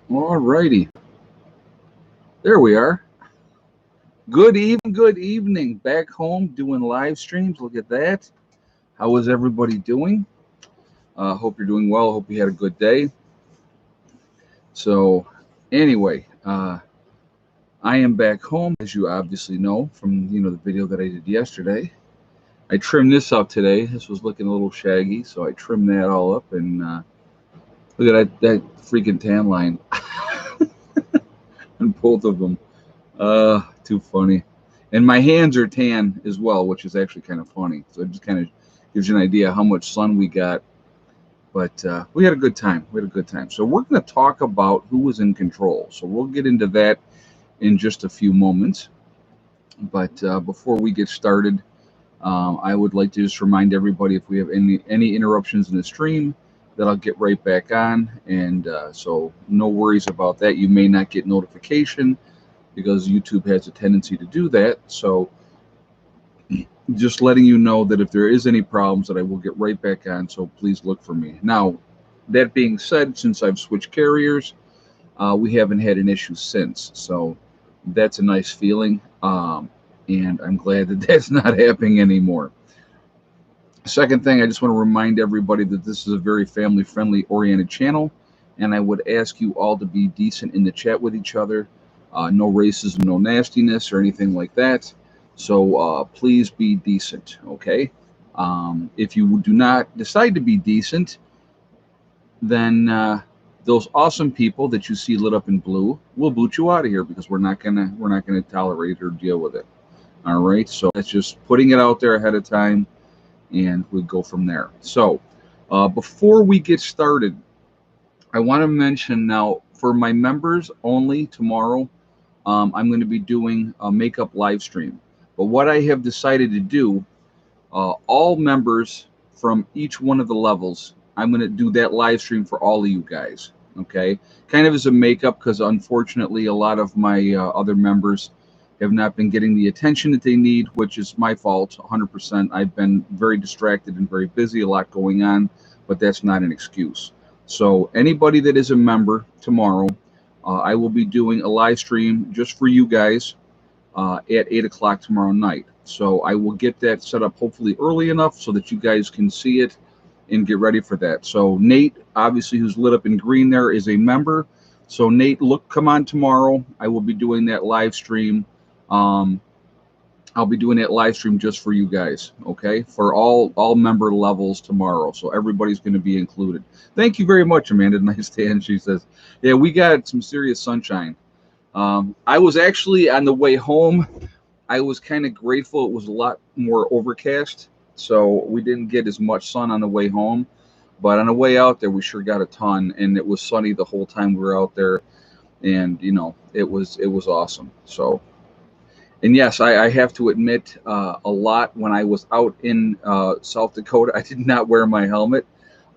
All righty. There we are. Good evening. Back home doing live streams. Look at that. How is everybody doing? Hope you're doing well. Hope you had a good day. So, anyway, I am back home, as you obviously know from the video that I did yesterday. I trimmed this up today. This was looking a little shaggy, so I trimmed that all up. And look at that freaking tan line on both of them. Too funny. And my hands are tan as well, which is actually kind of funny. So it just kind of gives you an idea how much sun we got. But we had a good time. We had a good time. So we're going to talk about who was in control. So we'll get into that in just a few moments. But before we get started, I would like to just remind everybody if we have any interruptions in the stream, that I'll get right back on. And so no worries about that. You may not get notification because YouTube has a tendency to do that. So just letting you know that if there is any problems, that I will get right back on. So please look for me. Now, that being said, since I've switched carriers, we haven't had an issue since. So that's a nice feeling. And I'm glad that that's not happening anymore. Second thing, I just want to remind everybody that this is a very family-friendly oriented channel, and I would ask you all to be decent in the chat with each other. No racism, no nastiness, or anything like that. So please be decent, okay? If you do not decide to be decent, then those awesome people that you see lit up in blue will boot you out of here because we're not gonna tolerate or deal with it. All right, so that's just putting it out there ahead of time, and we go from there. So before we get started, I want to mention now for my members only tomorrow, I'm going to be doing a makeup live stream. But what I have decided to do, all members from each one of the levels, I'm going to do that live stream for all of you guys. Okay, kind of as a makeup because unfortunately a lot of my other members have not been getting the attention that they need, which is my fault 100%. I've been very distracted and very busy, a lot going on, but that's not an excuse. So anybody that is a member tomorrow, I will be doing a live stream just for you guys at 8 o'clock tomorrow night. So I will get that set up hopefully early enough so that you guys can see it and get ready for that. So Nate, obviously, who's lit up in green there, is a member. So Nate, come on tomorrow. I will be doing that live stream. I'll be doing that live stream just for you guys, okay? For all member levels tomorrow, so everybody's going to be included. Thank you very much, Amanda. Nice to end. She says, "Yeah, we got some serious sunshine." I was actually on the way home. I was kind of grateful it was a lot more overcast, so we didn't get as much sun on the way home. But on the way out there, we sure got a ton, and it was sunny the whole time we were out there, and it was awesome. So. And yes, I have to admit, a lot when I was out in South Dakota, I did not wear my helmet.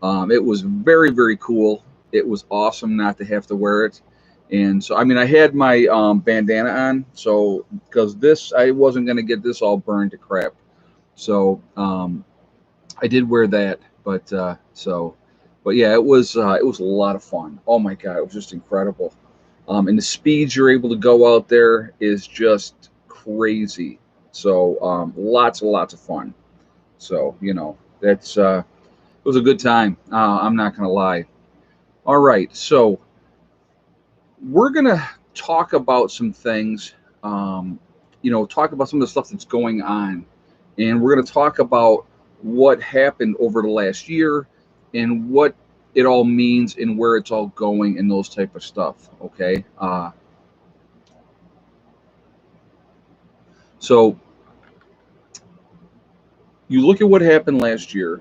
It was very, very cool. It was awesome not to have to wear it. And so, I mean, I had my bandana on, so because I wasn't going to get this all burned to crap. So I did wear that, but yeah, it was a lot of fun. Oh my God, it was just incredible. And the speeds you're able to go out there is just crazy. So lots and lots of fun. So that's it was a good time. I'm not gonna lie. All right, so we're gonna talk about some things. Talk about some of the stuff that's going on, and we're gonna talk about what happened over the last year and what it all means and where it's all going and those type of stuff. Okay. So you look at what happened last year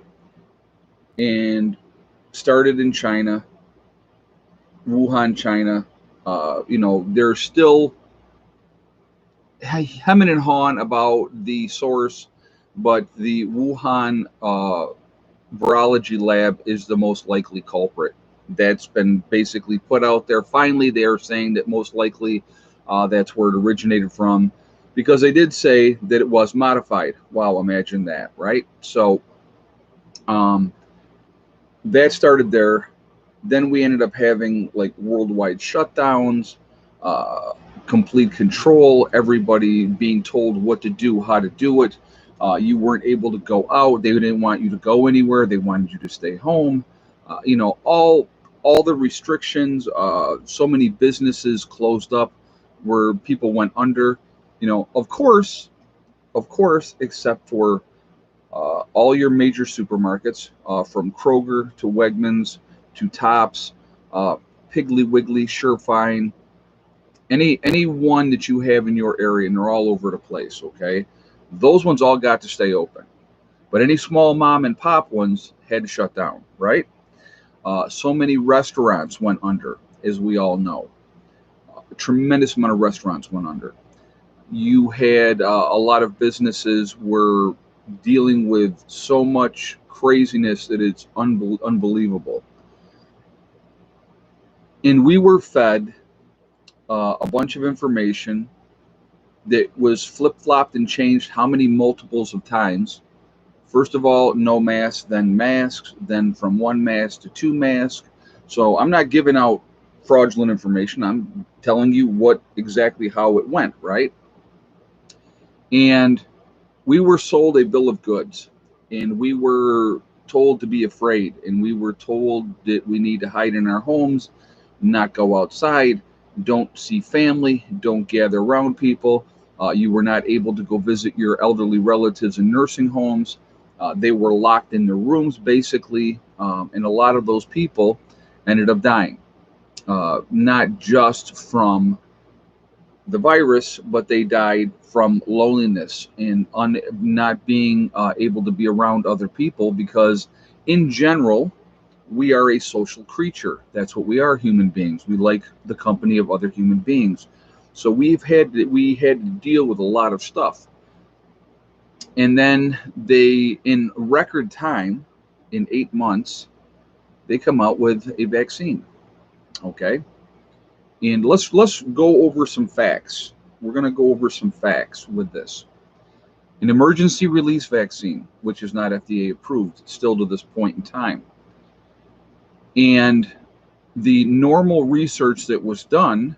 and started in China, Wuhan, China. They're still hemming and hawing about the source, but the Wuhan virology lab is the most likely culprit. That's been basically put out there. Finally, they are saying that most likely that's where it originated from, because they did say that it was modified. Wow, imagine that, right? So that started there. Then we ended up having like worldwide shutdowns, uh, complete control, everybody being told what to do, how to do it. You weren't able to go out. They didn't want you to go anywhere. They wanted you to stay home. All the restrictions. So many businesses closed up, where people went under. Of course, except for all your major supermarkets, from Kroger to Wegmans to Tops, uh, Piggly Wiggly, Surefine, any one that you have in your area, and they're all over the place. Okay, those ones all got to stay open, but any small mom and pop ones had to shut down. Right? So many restaurants went under, as we all know. A tremendous amount of restaurants went under. You had a lot of businesses were dealing with so much craziness that it's unbelievable. And we were fed a bunch of information that was flip flopped and changed how many multiples of times. First of all, no masks, then masks, then from one mask to two masks. So I'm not giving out fraudulent information. I'm telling you what exactly how it went, right? And we were sold a bill of goods, and we were told to be afraid, and we were told that we need to hide in our homes, not go outside, don't see family, don't gather around people. You were not able to go visit your elderly relatives in nursing homes. They were locked in their rooms, basically, and a lot of those people ended up dying, not just from the virus, but they died from loneliness and not being able to be around other people, because, in general, we are a social creature. That's what we are, human beings. We like the company of other human beings. So we had to deal with a lot of stuff. And then they, in record time, in 8 months, they come out with a vaccine. Okay. And let's go over some facts. We're going to go over some facts with this. An emergency release vaccine, which is not FDA approved still to this point in time. And the normal research that was done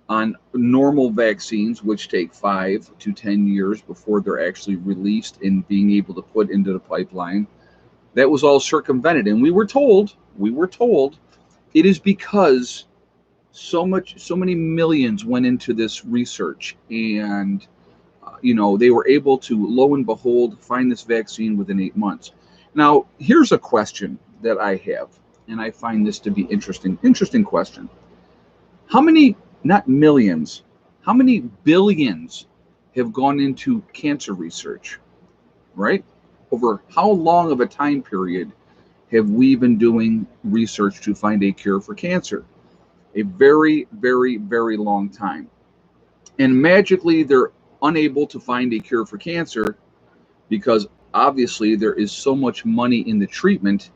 on normal vaccines, which take 5 to 10 years before they're actually released and being able to put into the pipeline, that was all circumvented. And we were told it is because so many millions went into this research, and they were able to, lo and behold, find this vaccine within 8 months. Now, here's a question that I have, and I find this to be interesting question. How many, not millions, how many billions have gone into cancer research? Right? Over how long of a time period have we been doing research to find a cure for cancer? A very, very, very long time. And magically, they're unable to find a cure for cancer, because obviously there is so much money in the treatment.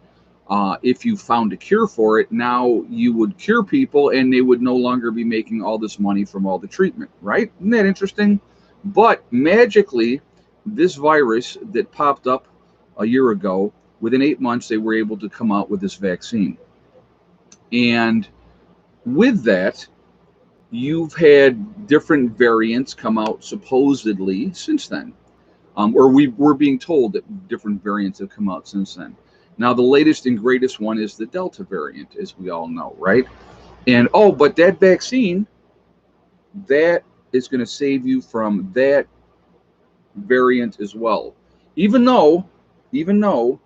If you found a cure for it, now you would cure people, and they would no longer be making all this money from all the treatment, right? Isn't that interesting? But magically, this virus that popped up a year ago, within 8 months, they were able to come out with this vaccine. And with that, you've had different variants come out supposedly since then, or we're being told that different variants have come out since then. Now, the latest and greatest one is the Delta variant, as we all know, right? And but that vaccine, that is going to save you from that variant as well, even though, even though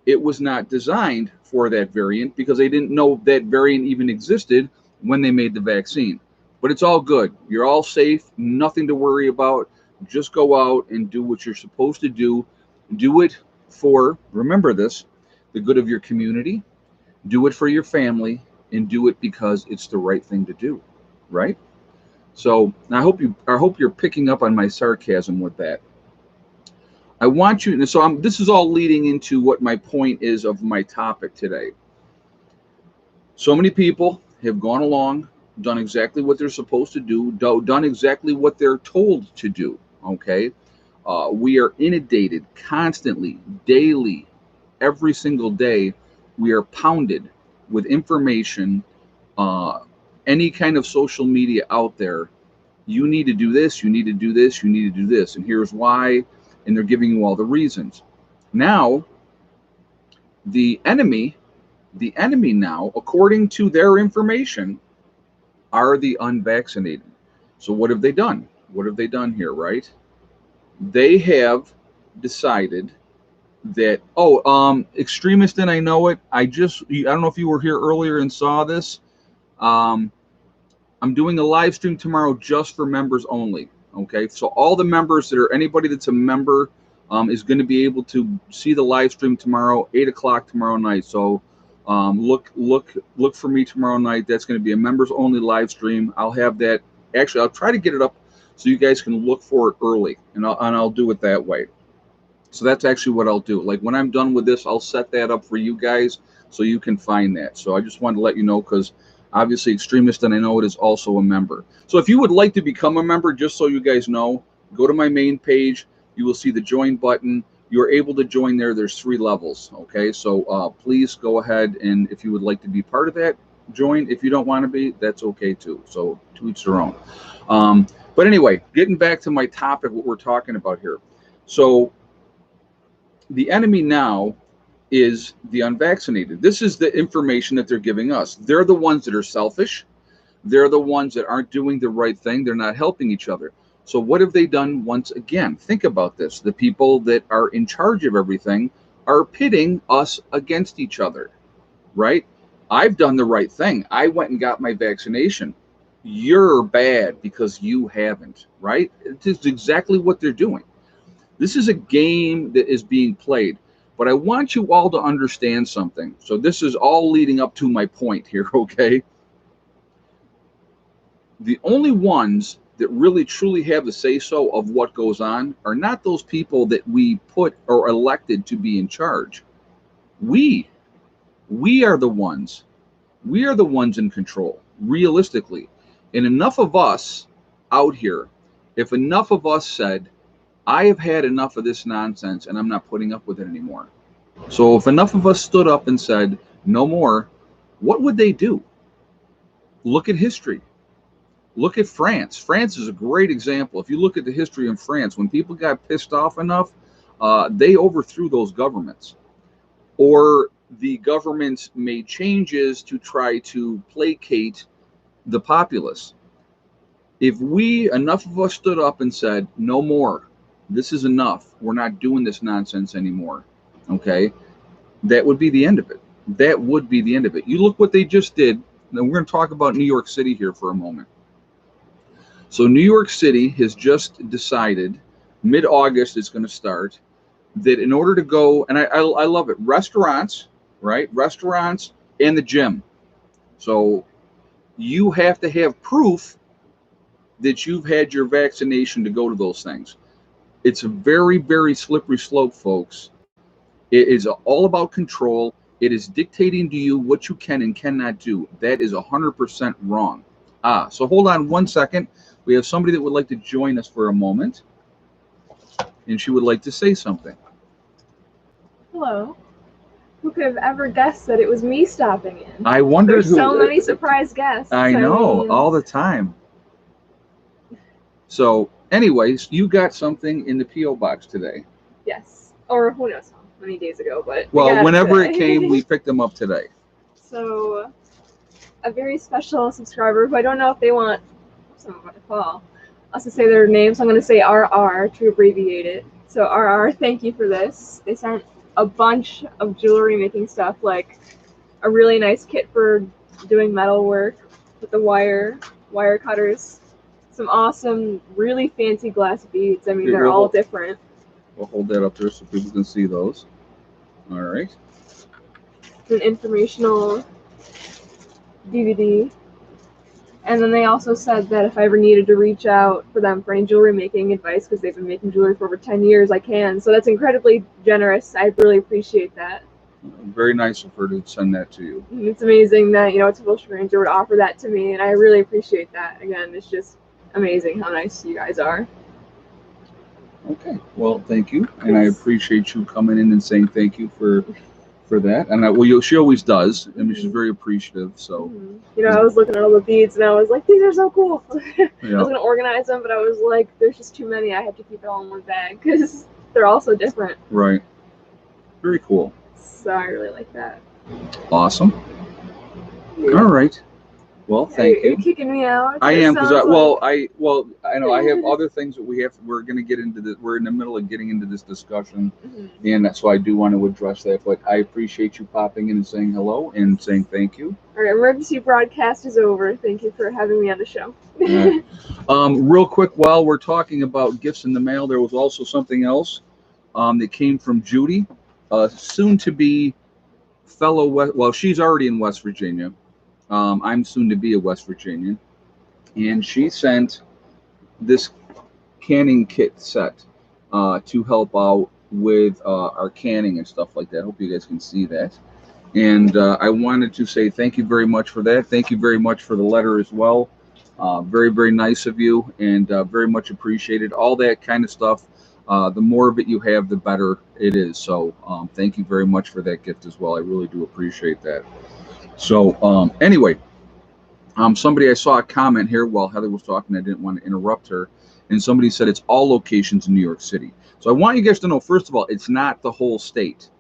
it was not designed for that variant, because they didn't know that variant even existed when they made the vaccine. But it's all good. You're all safe. Nothing to worry about. Just go out and do what you're supposed to do. Do it for, remember this, the good of your community. Do it for your family, and do it because it's the right thing to do, right? So I hope you're picking up on my sarcasm with that. I want you. So this is all leading into what my point is of my topic today. So many people have gone along, done exactly what they're supposed to do, done exactly what they're told to do. Okay, we are inundated constantly, daily, every single day. We are pounded with information, any kind of social media out there. You need to do this, you need to do this, you need to do this, and here's why, and they're giving you all the reasons. Now, the enemy now, according to their information, are the unvaccinated. So what have they done? What have they done here, right? They have decided that, extremist, and I know it. I don't know if you were here earlier and saw this. I'm doing a live stream tomorrow just for members only. Okay, so all the members that are, anybody that's a member is going to be able to see the live stream tomorrow, 8 o'clock tomorrow night. So look for me tomorrow night. That's going to be a members only live stream. I'll have that. Actually, I'll try to get it up so you guys can look for it early, and I'll do it that way. So that's actually what I'll do. Like when I'm done with this, I'll set that up for you guys so you can find that. So I just wanted to let you know, because obviously Extremist, and I know it, is also a member. So if you would like to become a member, just so you guys know, go to my main page. You will see the join button. You're able to join there. There's 3 levels. Okay, so please go ahead, and if you would like to be part of that, join. If you don't want to be, that's okay too. So to each their own. But anyway, getting back to my topic, what we're talking about here. So the enemy now is the unvaccinated. This is the information that they're giving us. They're the ones that are selfish. They're the ones that aren't doing the right thing. They're not helping each other. So what have they done once again? Think about this. The people that are in charge of everything are pitting us against each other, right? I've done the right thing. I went and got my vaccination. You're bad because you haven't, right? It is exactly what they're doing. This is a game that is being played. But I want you all to understand something. So this is all leading up to my point here, okay? The only ones that really truly have the say-so of what goes on are not those people that we put or elected to be in charge. We are the ones. We are the ones in control, realistically. And enough of us out here, if enough of us said, I have had enough of this nonsense and I'm not putting up with it anymore. So if enough of us stood up and said, no more, what would they do? Look at history. Look at France. France is a great example. If you look at the history in France, when people got pissed off enough, they overthrew those governments. Or the governments made changes to try to placate the populace. If enough of us stood up and said, no more, this is enough, we're not doing this nonsense anymore, okay, that would be the end of it. That would be the end of it. You look what they just did. Now we're going to talk about New York City here for a moment. So New York City has just decided, mid-August it's going to start, that in order to go, and I love it, restaurants, right? Restaurants and the gym. So you have to have proof that you've had your vaccination to go to those things. It's a very, very slippery slope, folks. It is all about control. It is dictating to you what you can and cannot do. That is 100% wrong. So hold on one second. We have somebody that would like to join us for a moment, and she would like to say something. Hello. Who could have ever guessed that it was me stopping in? I wondered There's so many surprise guests. I know, all the time. So, anyways, you got something in the P.O. box today. Yes. Or who knows how many days ago, but well, whenever it came, we picked them up today. So, a very special subscriber who I don't know if they want someone to call us to say their name, so I'm going to say RR to abbreviate it. So, RR, thank you for this. They sent a bunch of jewelry making stuff, like a really nice kit for doing metal work with the wire cutters, some awesome, really fancy glass beads. I mean, they're all different. We'll hold that up there so people can see those. All right. An informational DVD. And then they also said that if I ever needed to reach out for them for any jewelry making advice, because they've been making jewelry for over 10 years, I can. So that's incredibly generous. I really appreciate that. Very nice of her to send that to you. It's amazing that, a total stranger would offer that to me, and I really appreciate that. Again, it's just amazing how nice you guys are. Okay. Well, thank you. And I appreciate you coming in and saying thank you for for that. And she always does. I mean, she's very appreciative. So, You know, I was looking at all the beads and I was like, these are so cool. I was yeah, going to organize them, but I was like, there's just too many. I have to keep it all in one bag because they're all so different. right. Very cool. So I really like that. Awesome. Yeah. All right. Well, thank You're you. kicking me out. I It am because sounds like- I know I have other things that we're going to get into. We're in the middle of getting into this discussion, Mhm. and that's why I do want to address that. But I appreciate you popping in and saying hello and saying thank you. Our emergency broadcast is over. Thank you for having me on the show. Real quick, while we're talking about gifts in the mail, there was also something else that came from Judy, soon to be fellow well, she's already in West Virginia. I'm soon to be a West Virginian, and she sent this canning kit set to help out with our canning and stuff like that. I hope you guys can see that. And I wanted to say thank you very much for that. Thank you very much for the letter as well. Very, very nice of you, and very much appreciated. All that kind of stuff. The more of it you have, the better it is. So thank you very much for that gift as well. I really do appreciate that. So anyway, somebody, I saw a comment here while Heather was talking. I didn't want to interrupt her. And somebody said it's all locations in New York City. So I want you guys to know, first of all, it's not the whole state.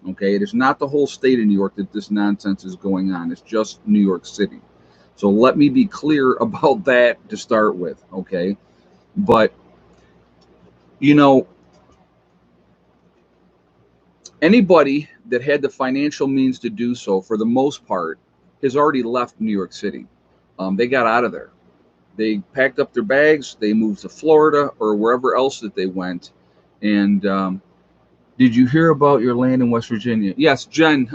Okay, it is not the whole state of New York that this nonsense is going on. It's just New York City. So let me be clear about that to start with. Okay, but you know, anybody that had the financial means to do so, for the most part, has already left New York City. They got out of there. They packed up their bags. They moved to Florida or wherever else that they went. And did you hear about your land in West Virginia? Yes, Jen.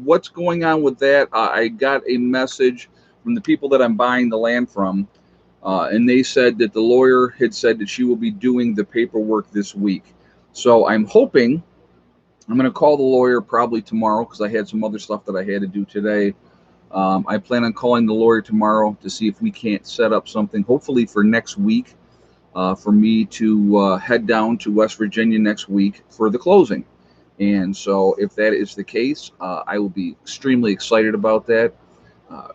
What's going on with that? I got a message from the people that I'm buying the land from, and they said that the lawyer had said that she will be doing the paperwork this week. So I'm hoping, I'm going to call the lawyer probably tomorrow because I had some other stuff that I had to do today. I plan on calling the lawyer tomorrow to see if we can't set up something, hopefully for next week, for me to head down to West Virginia next week for the closing. And so if that is the case, I will be extremely excited about that,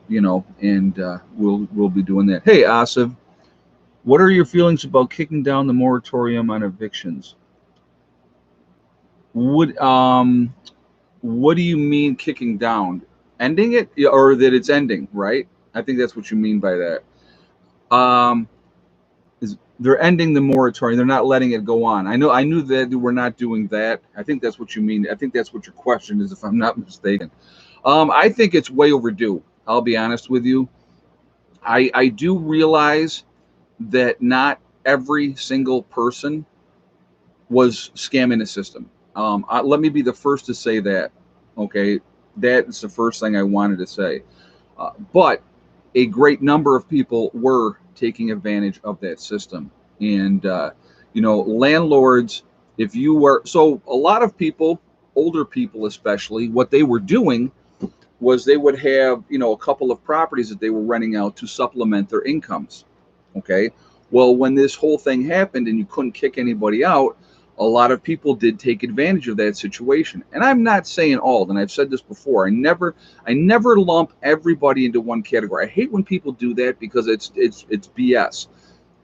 and we'll be doing that. Hey, Asif, what are your feelings about kicking down the moratorium on evictions? What do you mean kicking down? Ending it, or that it's ending, right? I think that's what you mean by that. They're ending the moratorium. They're not letting it go on. I knew that we're not doing that. I think that's what you mean. I think that's what your question is, if I'm not mistaken. I think it's way overdue. I'll be honest with you. I do realize that not every single person was scamming the system. Let me be the first to say that. Okay, that is the first thing I wanted to say. But a great number of people were taking advantage of that system. And, landlords, if you were, so a lot of people, older people especially, what they were doing was they would have, a couple of properties that they were renting out to supplement their incomes. Okay. Well, when this whole thing happened and you couldn't kick anybody out, a lot of people did take advantage of that situation. And I'm not saying all, and I've said this before, I never lump everybody into one category. I hate when people do that because it's BS.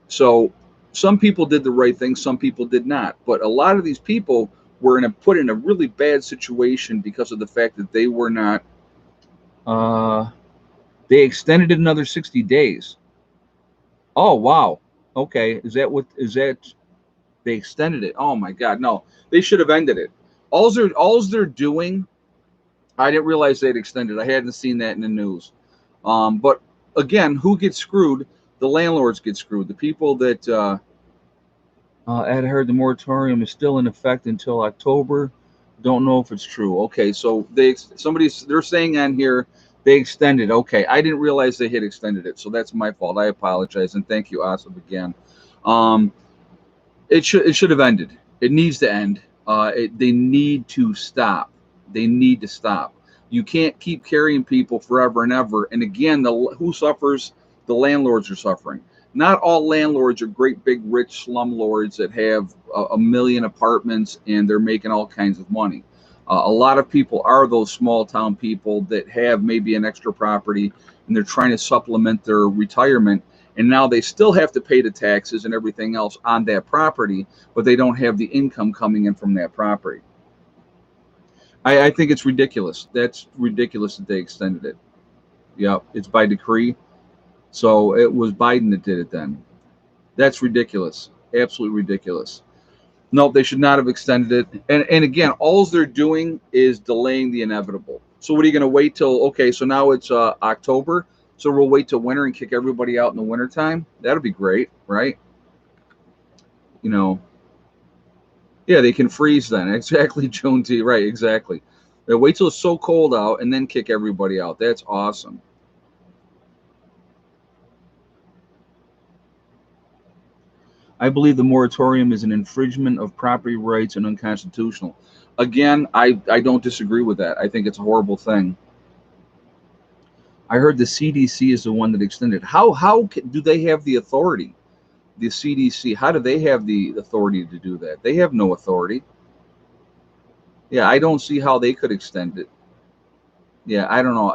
So some people did the right thing, some people did not. But a lot of these people were put in a really bad situation because of the fact that they were not they extended it another 60 days. Oh wow. Okay. Is that they extended it? Oh my God, no! They should have ended it. All they're doing, I didn't realize they'd extended. I hadn't seen that in the news. But again, who gets screwed? The landlords get screwed. The people that had heard the moratorium is still in effect until October. Don't know if it's true. Okay, so they're saying on here they extended. Okay, I didn't realize they had extended it, so that's my fault. I apologize, and thank you, Asif, again. It should have ended. It needs to end. They need to stop. They need to stop. You can't keep carrying people forever and ever. And again, who suffers? The landlords are suffering. Not all landlords are great big rich slumlords that have a million apartments and they're making all kinds of money. A lot of people are those small town people that have maybe an extra property and they're trying to supplement their retirement. And now they still have to pay the taxes and everything else on that property, but they don't have the income coming in from that property. I think it's ridiculous. That's ridiculous that they extended it. Yep, it's by decree. So it was Biden that did it then. That's ridiculous. Absolutely ridiculous. No, they should not have extended it. And again, all they're doing is delaying the inevitable. So what are you going to wait till? Okay, so now it's October. So we'll wait till winter and kick everybody out in the wintertime. That'll be great, right? You know, yeah, they can freeze then. Exactly, Joan T. Right, exactly. They wait till it's so cold out and then kick everybody out. That's awesome. I believe the moratorium is an infringement of property rights and unconstitutional. Again, I don't disagree with that. I think it's a horrible thing. I heard the CDC is the one that extended. How do they have the authority? The CDC, how do they have the authority to do that? They have no authority. Yeah, I don't see how they could extend it. Yeah, I don't know.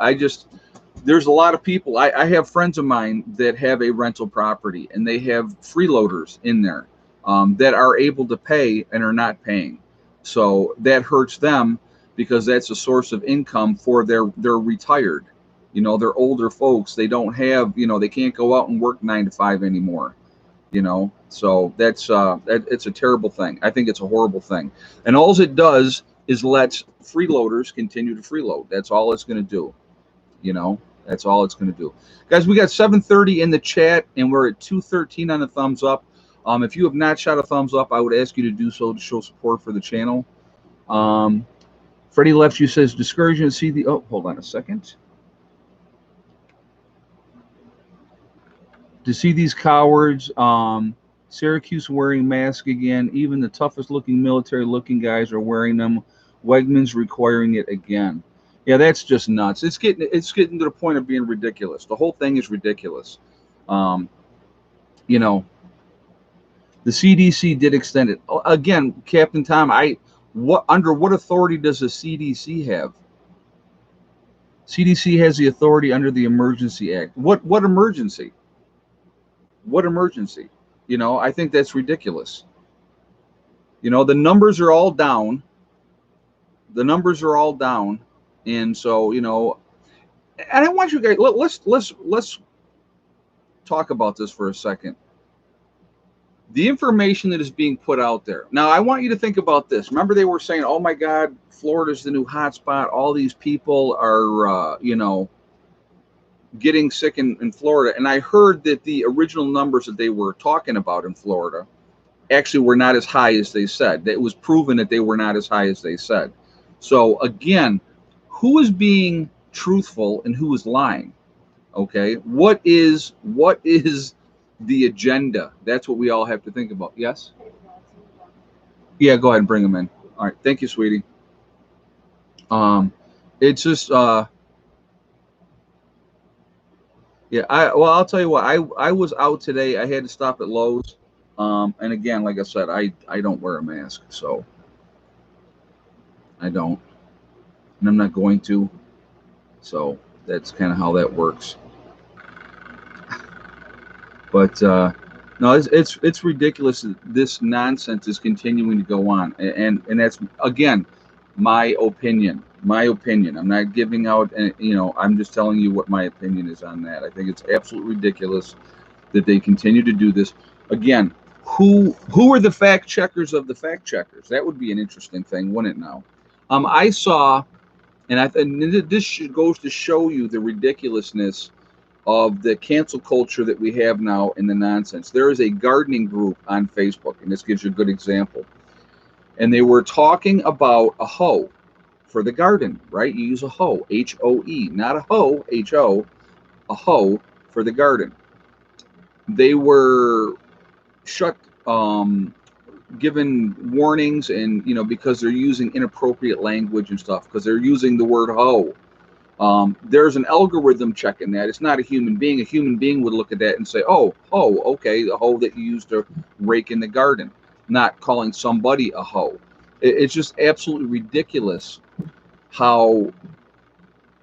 There's a lot of people. I have friends of mine that have a rental property and they have freeloaders in there that are able to pay and are not paying. So that hurts them because that's a source of income for they're retired. You know, they're older folks. They don't have, they can't go out and work 9 to 5 anymore. So that's it's a terrible thing. I think it's a horrible thing. And all it does is lets freeloaders continue to freeload. That's all it's going to do. That's all it's going to do. Guys, we got 7:30 in the chat and we're at 2:13 on the thumbs up. If you have not shot a thumbs up, I would ask you to do so to show support for the channel. Freddie Left You says discouraging to see the hold on a second. To see these cowards, Syracuse wearing masks again. Even the toughest looking military looking guys are wearing them. Wegmans requiring it again. Yeah, that's just nuts. It's getting to the point of being ridiculous. The whole thing is ridiculous. The CDC did extend it. Again, Captain Tom, under what authority does the CDC have? CDC has the authority under the Emergency Act. What emergency? What emergency? I think that's ridiculous. The numbers are all down. The numbers are all down. And so, and I want you guys, let's talk about this for a second. The information that is being put out there. Now, I want you to think about this. Remember, they were saying, oh my God, Florida's the new hotspot. All these people are, getting sick in Florida. And I heard that the original numbers that they were talking about in Florida actually were not as high as they said. It was proven that they were not as high as they said. So again, who is being truthful and who is lying? Okay, what is the agenda? That's what we all have to think about. Yes? Yeah, go ahead and bring them in. All right, thank you, sweetie. It's just yeah, I'll tell you what, I was out today. I had to stop at Lowe's. And again, like I said, I don't wear a mask, so I don't. And I'm not going to. So that's kind of how that works. But no, it's ridiculous that this nonsense is continuing to go on, and that's again my opinion. I'm not giving out, I'm just telling you what my opinion is on that. I think it's absolutely ridiculous that they continue to do this. Again, who are the fact checkers of the fact checkers? That would be an interesting thing, wouldn't it? Now, I saw, and this goes to show you the ridiculousness of the cancel culture that we have now in the nonsense. There is a gardening group on Facebook, and this gives you a good example. And they were talking about a hoe for the garden, right? You use a hoe, H-O-E, not a hoe, H-O, a hoe for the garden. They were given warnings, and because they're using inappropriate language and stuff, because they're using the word hoe. There's an algorithm checking that. It's not a human being. A human being would look at that and say, oh, okay, the hoe that you used to rake in the garden, not calling somebody a hoe. It's just absolutely ridiculous how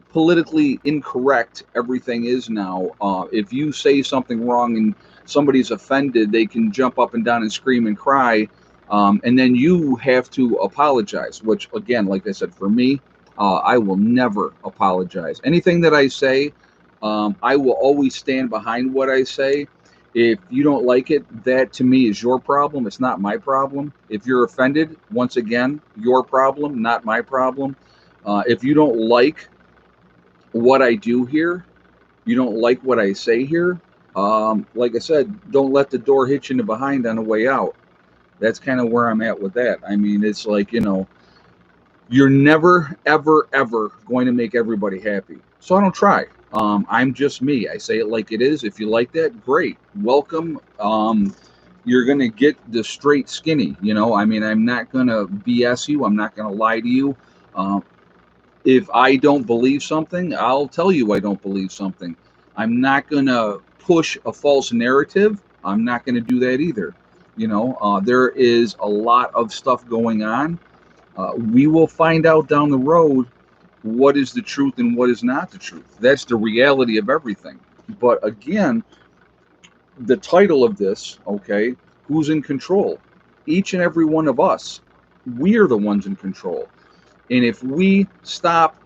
politically incorrect everything is now. If you say something wrong and somebody's offended, they can jump up and down and scream and cry, and then you have to apologize. Which, again, like I said, for me, I will never apologize. Anything that I say, I will always stand behind what I say. If you don't like it, that to me is your problem. It's not my problem. If you're offended, once again, your problem, not my problem. If you don't like what I do here, you don't like what I say here, like I said, don't let the door hit you in the behind on the way out. That's kind of where I'm at with that. I mean, it's like, you're never, ever, ever going to make everybody happy. So I don't try. I'm just me. I say it like it is. If you like that, great. Welcome. You're going to get the straight skinny. I mean, I'm not going to BS you. I'm not going to lie to you. If I don't believe something, I'll tell you I don't believe something. I'm not going to push a false narrative. I'm not going to do that either. There is a lot of stuff going on. We will find out down the road what is the truth and what is not the truth. That's the reality of everything. But again, the title of this, okay, who's in control? Each and every one of us. We are the ones in control. And if we stop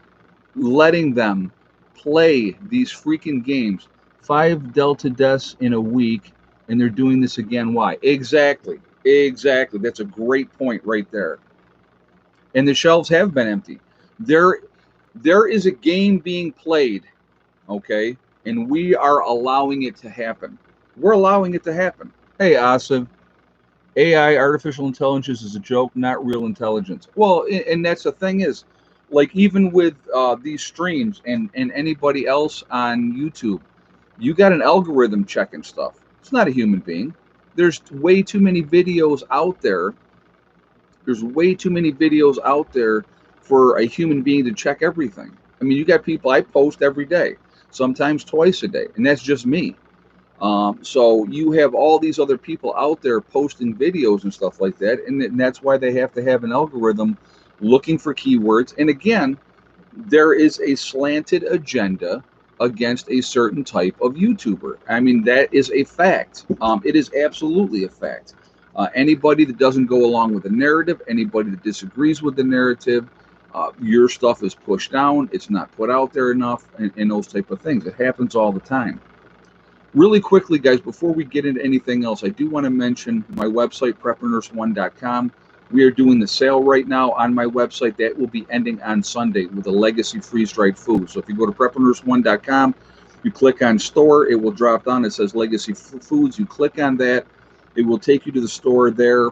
letting them play these freaking games, 5 Delta deaths in a week, and they're doing this again, why? Exactly. That's a great point right there. And the shelves have been empty. There is a game being played, okay, and we are allowing it to happen. We're allowing it to happen. Hey, Asif, AI, artificial intelligence, is a joke, not real intelligence. Well, and that's the thing is, like, even with these streams and anybody else on YouTube, you got an algorithm checking stuff. It's not a human being. There's way too many videos out there. There's way too many videos out there for a human being to check everything. I mean, you got people, I post every day, sometimes twice a day, and that's just me. So you have all these other people out there posting videos and stuff like that, and that's why they have to have an algorithm looking for keywords. And again, there is a slanted agenda against a certain type of YouTuber. I mean, that is a fact. It is absolutely a fact. Anybody that doesn't go along with the narrative, anybody that disagrees with the narrative, your stuff is pushed down. It's not put out there enough, and those type of things. It happens all the time. Really quickly, guys, before we get into anything else, I do want to mention my website, preppernurse1.com. We are doing the sale right now on my website. That will be ending on Sunday with a legacy freeze-dried food. So if you go to preppernurse1.com, you click on store, it will drop down. It says legacy foods. You click on that. It will take you to the store there.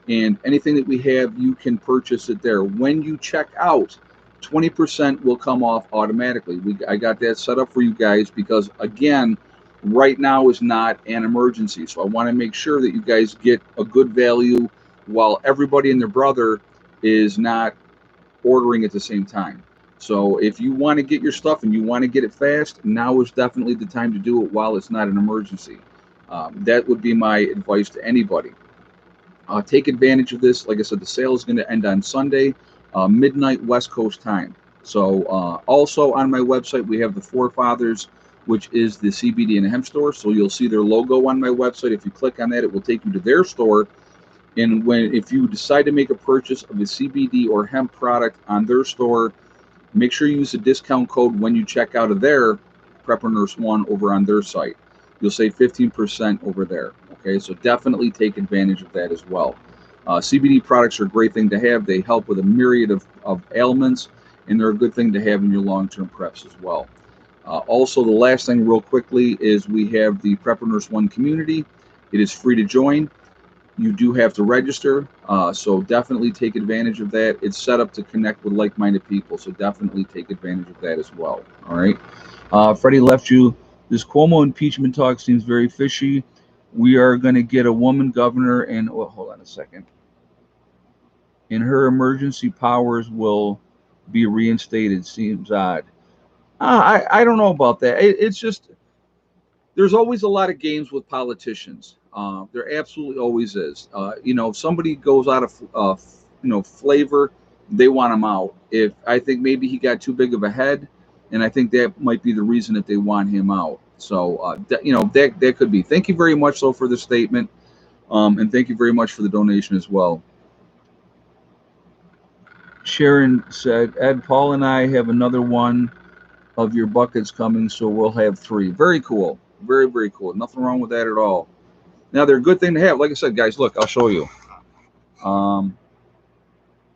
And anything that we have, you can purchase it there. When you check out, 20% will come off automatically. I got that set up for you guys because, again, right now is not an emergency. So I want to make sure that you guys get a good value while everybody and their brother is not ordering at the same time. So if you want to get your stuff and you want to get it fast, now is definitely the time to do it while it's not an emergency. That would be my advice to anybody. Take advantage of this. Like I said, the sale is going to end on Sunday, midnight West Coast time. So also on my website, we have the Forefathers, which is the CBD and hemp store. So you'll see their logo on my website. If you click on that, it will take you to their store. And if you decide to make a purchase of a CBD or hemp product on their store, make sure you use the discount code when you check out of their Prepper Nurse 1 over on their site. You'll save 15% over there. Okay, so definitely take advantage of that as well. CBD products are a great thing to have. They help with a myriad of ailments, and they're a good thing to have in your long-term preps as well. Also, the last thing real quickly is we have the Prepper Nurse 1 community. It is free to join. You do have to register, so definitely take advantage of that. It's set up to connect with like-minded people, so definitely take advantage of that as well. All right. Freddie left you. This Cuomo impeachment talk seems very fishy. We are going to get a woman governor, and hold on a second. And her emergency powers will be reinstated. Seems odd. I don't know about that. It's just there's always a lot of games with politicians. There absolutely always is. If somebody goes out of flavor, they want him out. If I think maybe he got too big of a head, and I think that might be the reason that they want him out. So that could be. Thank you very much, though, for the statement, and thank you very much for the donation as well. Sharon said, Ed, Paul, and I have another one of your buckets coming, so we'll have 3. Very cool. Very, very cool. Nothing wrong with that at all. Now, they're a good thing to have. Like I said, guys, look, I'll show you.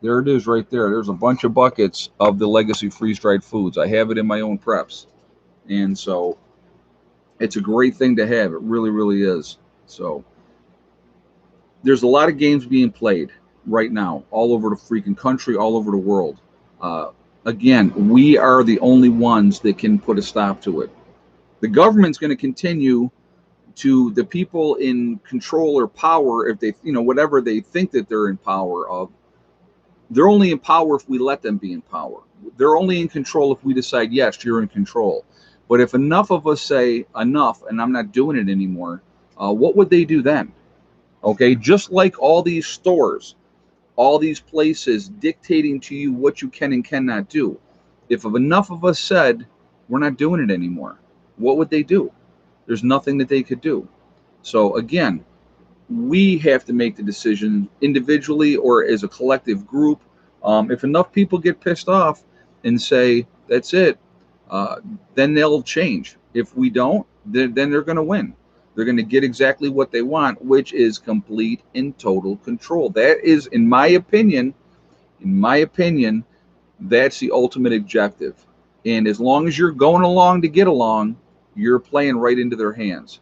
There it is right there. There's a bunch of buckets of the Legacy freeze-dried foods. I have it in my own preps. And so it's a great thing to have. It really, really is. So there's a lot of games being played right now all over the freaking country, all over the world. Again, we are the only ones that can put a stop to it. The government's going to continue to the people in control or power, if they, whatever they think that they're in power of. They're only in power if we let them be in power. They're only in control if we decide, yes, you're in control. But if enough of us say enough and I'm not doing it anymore, what would they do then? Okay, just like all these stores, all these places dictating to you what you can and cannot do. If enough of us said, we're not doing it anymore, what would they do? There's nothing that they could do. So again, we have to make the decision individually or as a collective group. If enough people get pissed off and say, that's it, then they'll change. If we don't, then they're going to win. They're going to get exactly what they want, which is complete and total control. That is, in my opinion, that's the ultimate objective. And as long as you're going along to get along, you're playing right into their hands,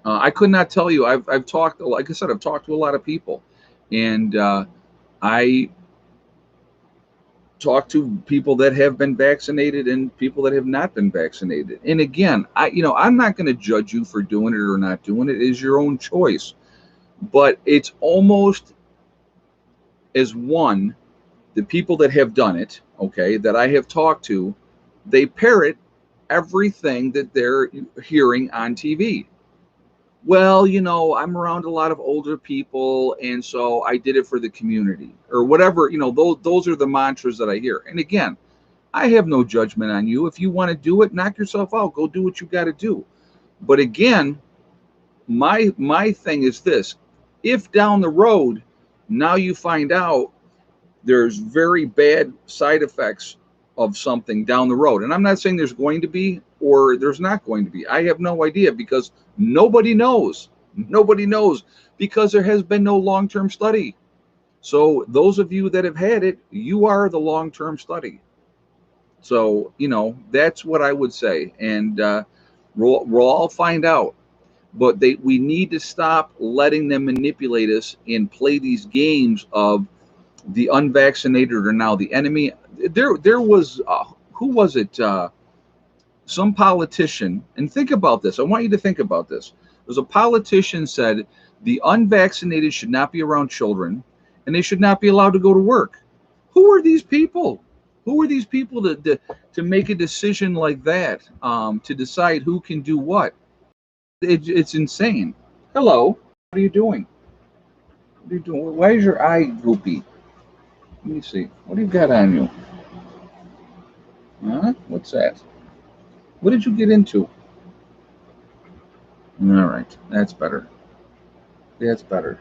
I could not tell you. I've talked, like I said, I've talked to a lot of people, and I talked to people that have been vaccinated and people that have not been vaccinated. And again, I'm not going to judge you for doing it or not doing it. It is your own choice. But it's almost as one, the people that have done it, okay, that I have talked to, they parrot everything that they're hearing on TV. Well, I'm around a lot of older people, and so I did it for the community, or whatever. Those are the mantras that I hear. And again, I have no judgment on you. If you want to do it, knock yourself out. Go do what you got to do. But again, my thing is this: if down the road, now you find out there's very bad side effects of something down the road, and I'm not saying there's going to be or there's not going to be. I have no idea, because nobody knows. Nobody knows, because there has been no long-term study. So those of you that have had it, you are the long-term study. So, that's what I would say. And we'll all find out. But we need to stop letting them manipulate us and play these games of the unvaccinated are now the enemy. There was, who was it? Some politician, and think about this. I want you to think about this. There's a politician said the unvaccinated should not be around children, and they should not be allowed to go to work. Who are these people? Who are these people to make a decision like that? To decide who can do what? It's insane. Hello, what are you doing? What are you doing? Why is your eye droopy? Let me see. What do you got on you? Huh? What's that? What did you get into? All right, that's better. That's better.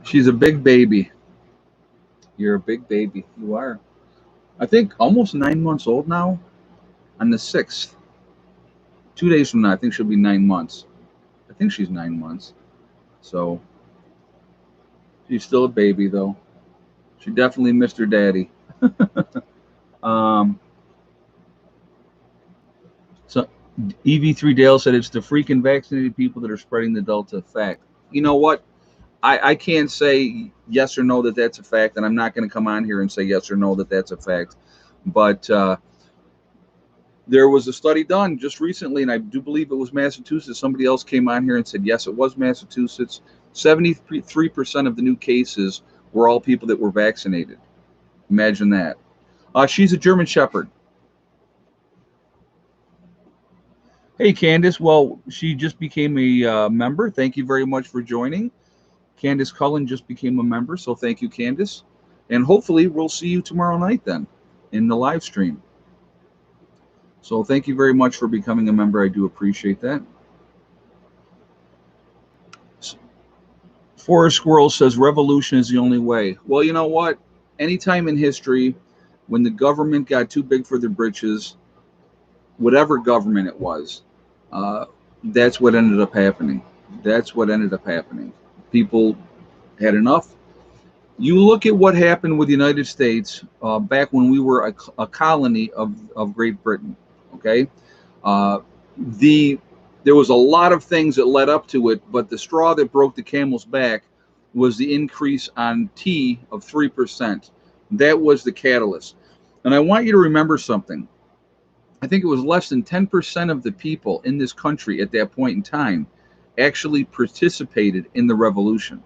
She's a big baby. You're a big baby. You are. I think almost 9 months old now. On the 6th. 2 days from now, I think she'll be 9 months. I think she's 9 months. So she's still a baby, though. She definitely missed her daddy. So EV3 Dale said it's the freaking vaccinated people that are spreading the Delta fact. You know what? I can't say yes or no that that's a fact, and I'm not going to come on here and say yes or no that that's a fact. But there was a study done just recently, and I do believe it was Massachusetts. Somebody else came on here and said, yes, it was Massachusetts. 73% of the new cases were all people that were vaccinated. Imagine that. She's a German Shepherd. Hey, Candace. Well, she just became a member. Thank you very much for joining. Candace Cullen just became a member, so thank you, Candace. And hopefully we'll see you tomorrow night then in the live stream. So thank you very much for becoming a member. I do appreciate that. Forest Squirrel says revolution is the only way. Well, you know what? Anytime in history when the government got too big for their britches, whatever government it was, that's what ended up happening. That's what ended up happening. People had enough. You look at what happened with the United States back when we were a colony of Great Britain. Okay, there was a lot of things that led up to it, but the straw that broke the camel's back was the increase on tea of 3%. That was the catalyst. And I want you to remember something. I think it was less than 10% of the people in this country at that point in time actually participated in the revolution.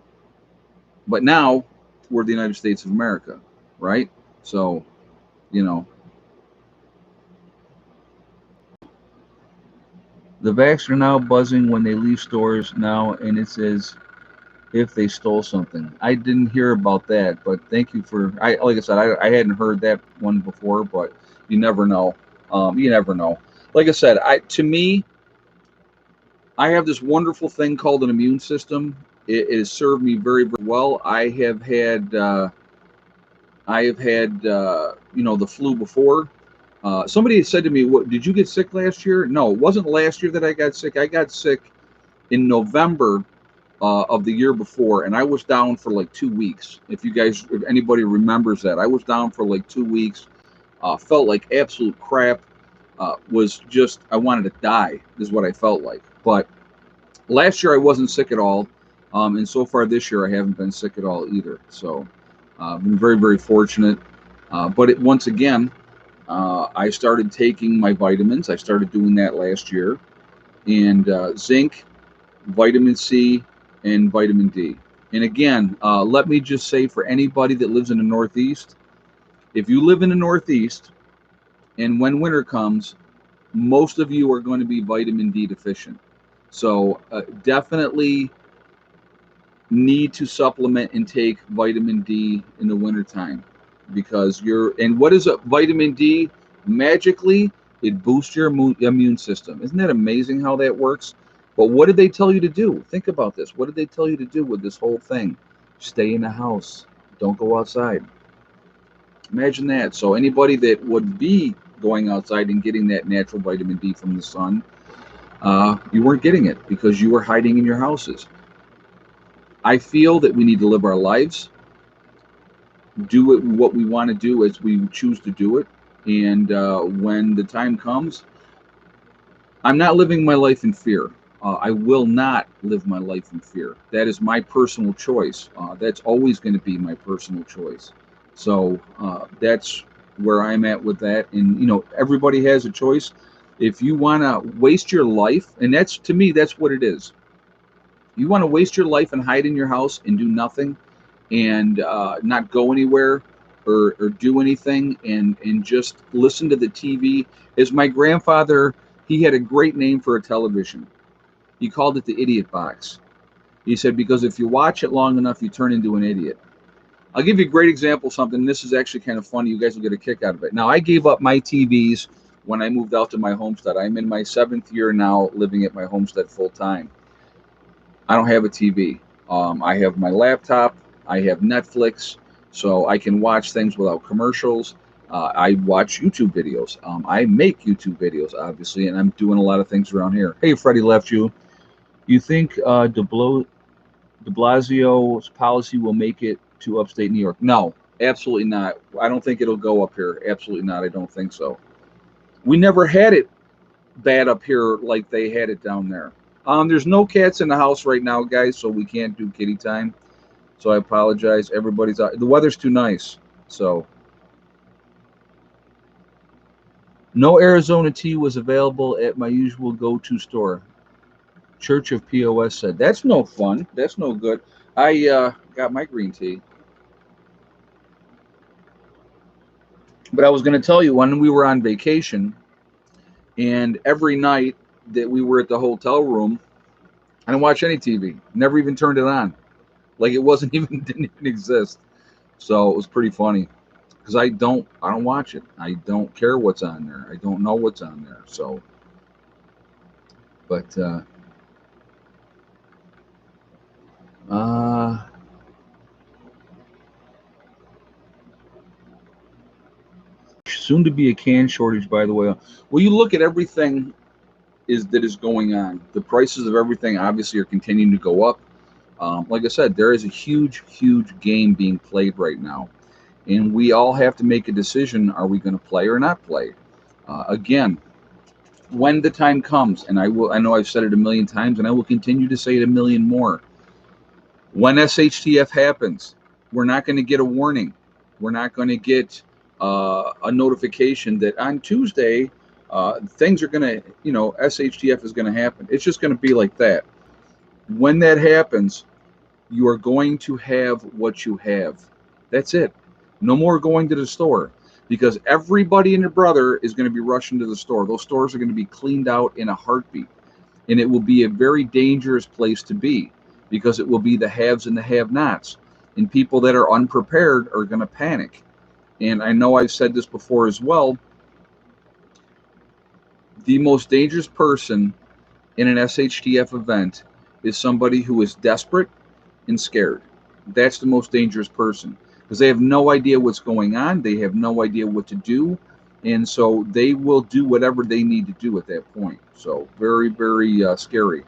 But now we're the United States of America, right? So, you know. The vax are now buzzing when they leave stores now, and it says if they stole something. I didn't hear about that, but thank you for. Like I said, I hadn't heard that one before, but you never know. You never know. Like I said, to me, I have this wonderful thing called an immune system. It has served me very, very well. I have had the flu before. Somebody said to me, "What did you get sick last year?" No, it wasn't last year that I got sick. I got sick in November of the year before, and I was down for like 2 weeks. If anybody remembers that, I was down for like 2 weeks. Felt like absolute crap. Was just I wanted to die. Is what I felt like. But last year I wasn't sick at all, and so far this year I haven't been sick at all either. So I've been very, very fortunate. But once again. I started taking my vitamins. I started doing that last year, and zinc, vitamin C, and vitamin D. And again, let me just say for anybody that lives in the Northeast, if you live in the Northeast, and when winter comes, most of you are going to be vitamin D deficient. So definitely need to supplement and take vitamin D in the wintertime. Because what is a vitamin D? Magically, it boosts your immune system. Isn't that amazing how that works? But what did they tell you to do? Think about this. What did they tell you to do with this whole thing? Stay in the house. Don't go outside. Imagine that. So anybody that would be going outside and getting that natural vitamin D from the sun, you weren't getting it because you were hiding in your houses. I feel that we need to live our lives. Do it what we want to do as we choose to do it, and when the time comes, I'm not living my life in fear. I will not live my life in fear. That is my personal choice. That's always going to be my personal choice. So that's where I'm at with that. And everybody has a choice. If you want to waste your life, and that's, to me, that's what it is. You want to waste your life and hide in your house and do nothing, and not go anywhere or do anything, and just listen to the TV. As my grandfather, he had a great name for a television. He called it the idiot box. He said, because if you watch it long enough, you turn into an idiot. I'll give you a great example of something. This is actually kind of funny. You guys will get a kick out of it. Now, I gave up my TVs when I moved out to my homestead. I'm in my 7th year now living at my homestead full time. I don't have a TV. I have my laptop. I have Netflix, so I can watch things without commercials. I watch YouTube videos. I make YouTube videos, obviously, and I'm doing a lot of things around here. Hey, Freddie left you. You think de Blasio's policy will make it to upstate New York? No, absolutely not. I don't think it'll go up here. Absolutely not. I don't think so. We never had it bad up here like they had it down there. There's no cats in the house right now, guys, so we can't do kitty time. So I apologize. Everybody's out. The weather's too nice. So no Arizona tea was available at my usual go-to store. Church of POS said. That's no fun. That's no good. I got my green tea. But I was going to tell you, when we were on vacation, and every night that we were at the hotel room, I didn't watch any TV. Never even turned it on. like it wasn't even didn't even exist. So it was pretty funny because I don't watch it. I don't care what's on there. I don't know what's on there. So, but uh, soon to be a can shortage, by the way. Well, you look at everything is going on. The prices of everything obviously are continuing to go up. Like I said, there is a huge, huge game being played right now, and we all have to make a decision: are we going to play or not play? Again, when the time comes, and I will. I know I've said it a million times, and I will continue to say it a million more. When SHTF happens, we're not going to get a warning. We're not going to get a notification that on Tuesday things are going to, SHTF is going to happen. It's just going to be like that. When that happens, you are going to have what you have. That's it. No more going to the store because everybody and their brother is going to be rushing to the store. Those stores are going to be cleaned out in a heartbeat. And it will be a very dangerous place to be because it will be the haves and the have-nots. And people that are unprepared are going to panic. And I know I've said this before as well. The most dangerous person in an SHTF event is somebody who is desperate and scared. That's the most dangerous person because they have no idea what's going on. They have no idea what to do. And so they will do whatever they need to do at that point. So very, very scary.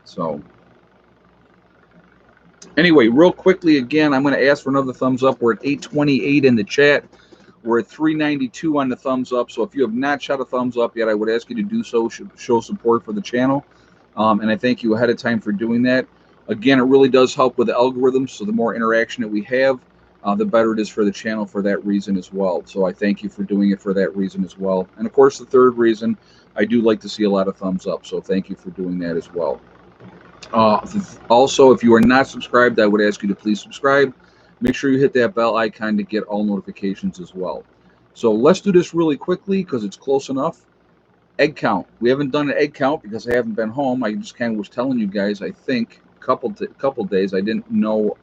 So anyway, real quickly, again, I'm going to ask for another thumbs up. We're at 828 in the chat. We're at 392 on the thumbs up. So if you have not shot a thumbs up yet, I would ask you to do so, show support for the channel. And I thank you ahead of time for doing that. Again, it really does help with the algorithm. So the more interaction that we have, the better it is for the channel for that reason as well. So I thank you for doing it for that reason as well. And of course, the third reason, I do like to see a lot of thumbs up. So thank you for doing that as well. Also, if you are not subscribed, I would ask you to please subscribe. Make sure you hit that bell icon to get all notifications as well. So let's do this really quickly because it's close enough. Egg count. We haven't done an egg count because I haven't been home. I just kind of was telling you guys, I think, a couple days. I didn't know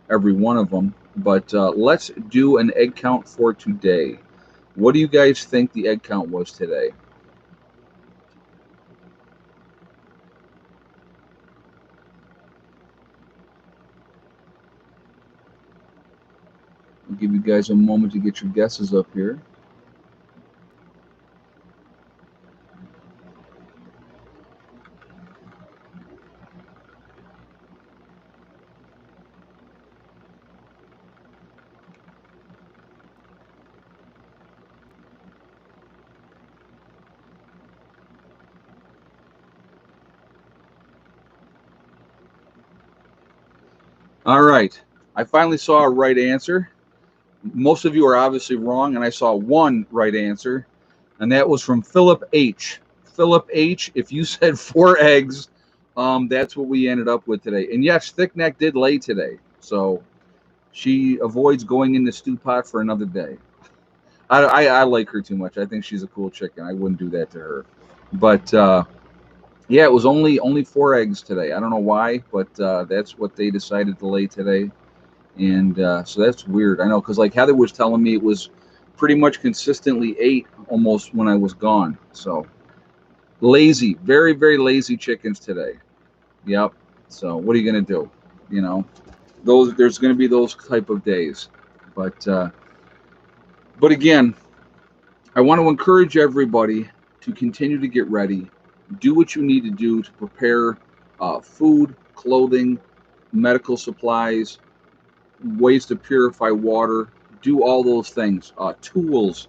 every one of them. But let's do an egg count for today. What do you guys think the egg count was today? I'll give you guys a moment to get your guesses up here. All right. I finally saw a right answer. Most of you are obviously wrong, and I saw one right answer, and that was from Philip H. Philip H., if you said 4 eggs, that's what we ended up with today. And yes, Thickneck did lay today, so she avoids going in the stew pot for another day. I like her too much. I think she's a cool chicken. I wouldn't do that to her. But yeah, it was only 4 eggs today. I don't know why, but that's what they decided to lay today. And so that's weird. I know, because like Heather was telling me it was pretty much consistently 8 almost when I was gone. So lazy, very, very lazy chickens today. Yep. So what are you going to do? You know, there's going to be those type of days. But again, I want to encourage everybody to continue to get ready. Do what you need to do to prepare food, clothing, medical supplies, ways to purify water, do all those things, tools,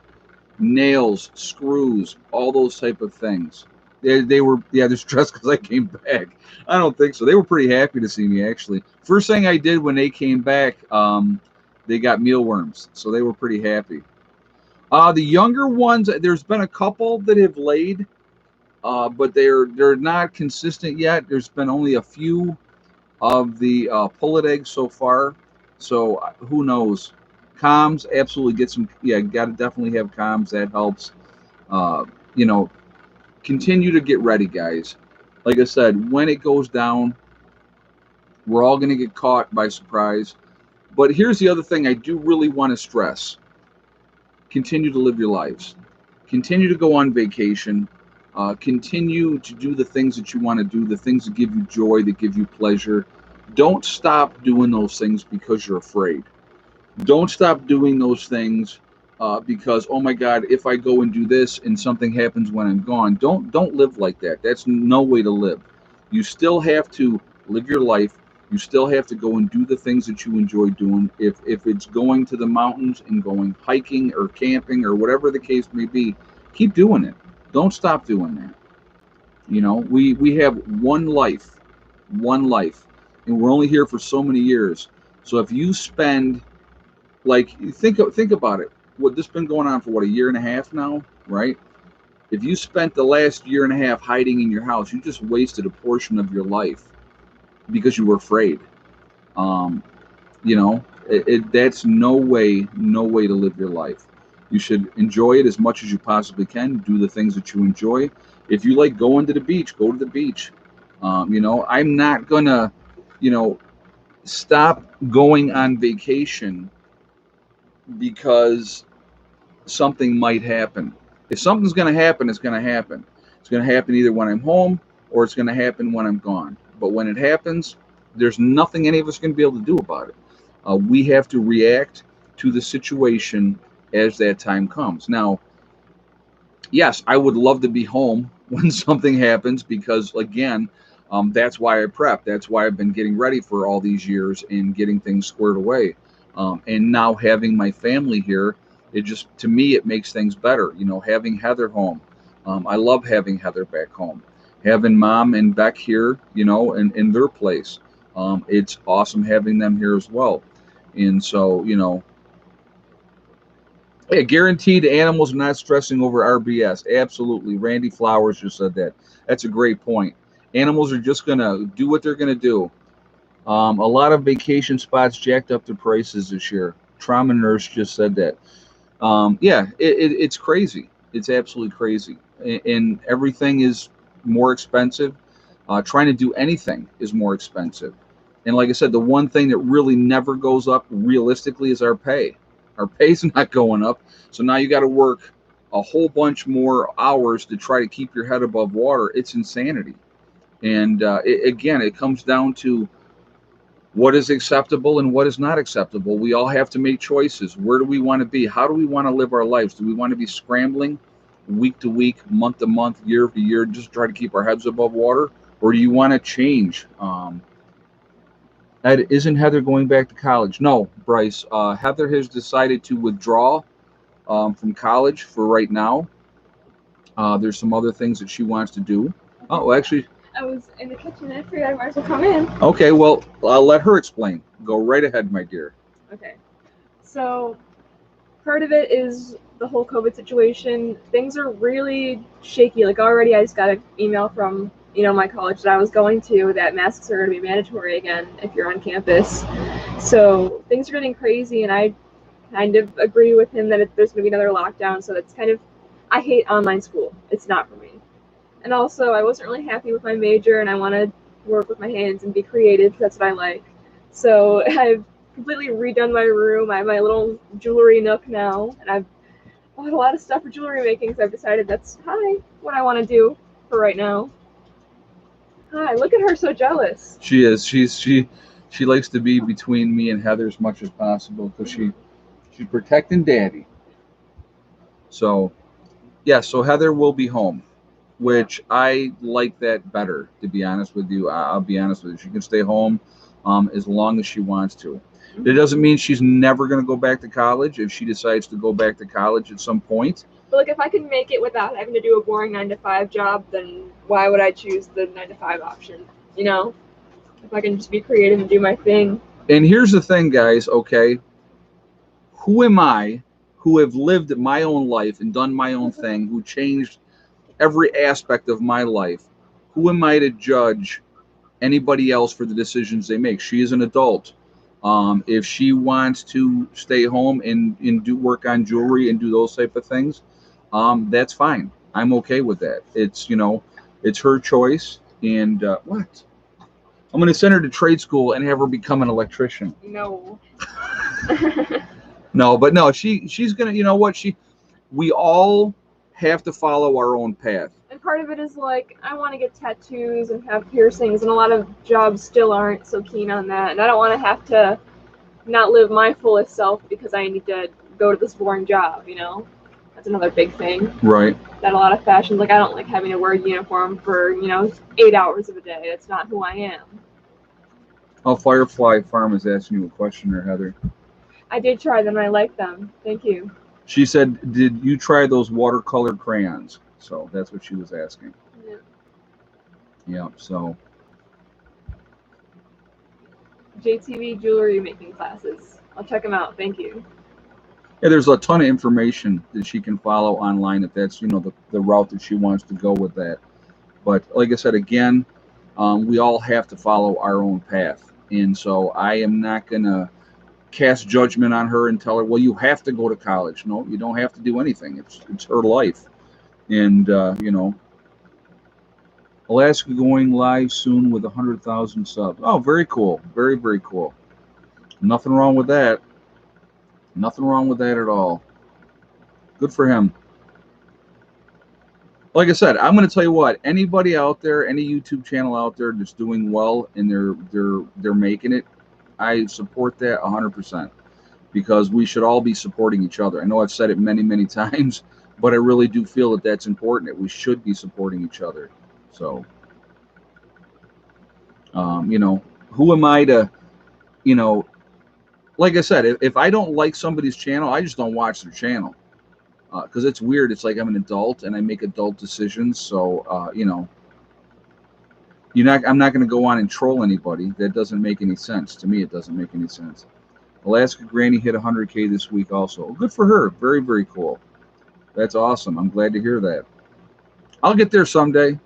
nails, screws, all those type of things. They were, yeah, they're stressed because I came back. I don't think so. They were pretty happy to see me, actually. First thing I did when they came back, they got mealworms, so they were pretty happy. The younger ones, there's been a couple that have laid, but they're not consistent yet. There's been only a few of the pullet eggs so far. So who knows? Comms, absolutely get some. Yeah, got to definitely have comms. That helps. You know, continue to get ready, guys. Like I said, when it goes down, We're all going to get caught by surprise. But here's the other thing I do really want to stress: continue to live your lives, continue to go on vacation, continue to do the things that you want to do, the things that give you joy, that give you pleasure. Don't stop doing those things because you're afraid. Don't stop doing those things because, oh my God, if I go and do this and something happens when I'm gone. Don't live like that. That's no way to live. You still have to live your life. You still have to go and do the things that you enjoy doing. If it's going to the mountains and going hiking or camping or whatever the case may be, keep doing it. Don't stop doing that. We have one life, and we're only here for so many years. So if you spend, like, think about it. What this been going on for, what, a year and a half now, right? If you spent the last year and a half hiding in your house, you just wasted a portion of your life because you were afraid. Um, that's no way to live your life. You should enjoy it as much as you possibly can. Do the things that you enjoy. If you like going to the beach, go to the beach. I'm not gonna, you know, stop going on vacation because something might happen. If something's going to happen, it's going to happen. It's going to happen either when I'm home or it's going to happen when I'm gone. But when it happens, there's nothing any of us going to be able to do about it. We have to react to the situation as that time comes. Now, yes, I would love to be home when something happens because, again, that's why I prep. That's why I've been getting ready for all these years and getting things squared away. And now having my family here, it just, to me, it makes things better. Having Heather home. I love having Heather back home. Having Mom and Beck here, in their place. It's awesome having them here as well. And so, yeah, guaranteed animals are not stressing over RBS. Absolutely. Randy Flowers just said that. That's a great point. Animals are just going to do what they're going to do. A lot of vacation spots jacked up their prices this year. Trauma Nurse just said that. Yeah, it's crazy. It's absolutely crazy. And everything is more expensive. Trying to do anything is more expensive. And like I said, the one thing that really never goes up realistically is our pay. Our pay's not going up. So now you got to work a whole bunch more hours to try to keep your head above water. It's insanity. And again, it comes down to what is acceptable and what is not acceptable. We all have to make choices. Where do we want to be? How do we want to live our lives? Do we want to be scrambling week to week, month to month, year to year, just try to keep our heads above water? Or do you want to change? Isn't Heather going back to college? No, Bryce. Heather has decided to withdraw from college for right now. There's some other things that she wants to do. Oh, actually, I was in the kitchen and I figured I might as well come in. okay, well, I'll let her explain. Go right ahead, my dear. Okay. So, part of it is the whole COVID situation. Things are really shaky. Like, already I just got an email from, my college that I was going to that masks are going to be mandatory again if you're on campus. So, things are getting crazy, and I kind of agree with him that there's going to be another lockdown. So, that's kind of, I hate online school. It's not for me. And also, I wasn't really happy with my major, and I want to work with my hands and be creative. That's what I like. So I've completely redone my room. I have my little jewelry nook now, and I've bought a lot of stuff for jewelry making. So I've decided that's what I want to do for right now. Hi, look at her, so jealous. She is. She likes to be between me and Heather as much as possible because she's protecting Daddy. So yeah, so Heather will be home, which I like that better. To be honest with you, I'll be honest with you. She can stay home as long as she wants to. It doesn't mean she's never going to go back to college if she decides to go back to college at some point. But like, if I can make it without having to do a boring 9-to-5 job, then why would I choose the 9-to-5 option? If I can just be creative and do my thing. And here's the thing, guys. Okay, who am I, who have lived my own life and done my own thing, who changed every aspect of my life? Who am I to judge anybody else for the decisions they make? She is an adult. If she wants to stay home and do work on jewelry and do those type of things, that's fine. I'm okay with that. It's her choice. And what? I'm going to send her to trade school and have her become an electrician. No. No, but no, she's going to, you know what? We all have to follow our own path. And part of it is like, I want to get tattoos and have piercings, and a lot of jobs still aren't so keen on that. And I don't want to have to not live my fullest self because I need to go to this boring job, you know? That's another big thing. Right. That a lot of fashions, like, I don't like having to wear a uniform for, 8 hours of a day. That's not who I am. Oh, Firefly Farm is asking you a question there, Heather. I did try them, and I like them. Thank you. She said, did you try those watercolor crayons? So that's what she was asking. Yeah. Yeah, so. JTV jewelry making classes. I'll check them out. Thank you. Yeah, there's a ton of information that she can follow online if that's, the route that she wants to go with that. But like I said, again, we all have to follow our own path. And so I am not going to cast judgment on her and tell her, well, you have to go to college. No, you don't have to do anything. It's her life. And, Alaska going live soon with 100,000 subs. Oh, very cool. Very, very cool. Nothing wrong with that. Nothing wrong with that at all. Good for him. Like I said, I'm going to tell you what. Anybody out there, any YouTube channel out there that's doing well and they're making it, I support that 100% because we should all be supporting each other. I know I've said it many, many times, but I really do feel that that's important. That we should be supporting each other. So, who am I to, like I said, if I don't like somebody's channel, I just don't watch their channel because it's weird. It's like I'm an adult and I make adult decisions. So, I'm not going to go on and troll anybody. That doesn't make any sense. To me, it doesn't make any sense. Alaska Granny hit 100K this week also. Good for her. Very, very cool. That's awesome. I'm glad to hear that. I'll get there someday.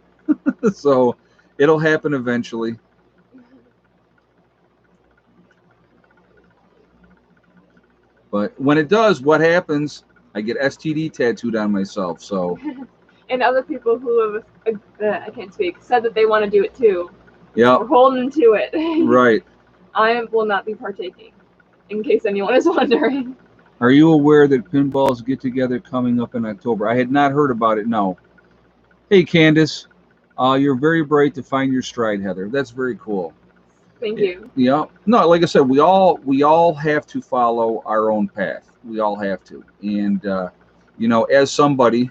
So it'll happen eventually. But when it does, what happens? I get STD tattooed on myself. So. And other people who have, I can't speak, said that they want to do it too. Yeah. We're holding to it. Right. I will not be partaking, in case anyone is wondering. Are you aware that Pinball's get together coming up in October? I had not heard about it. No. Hey, Candace. You're very bright to find your stride, Heather. That's very cool. Thank you. Yeah. No, like I said, we all have to follow our own path. We all have to. And as somebody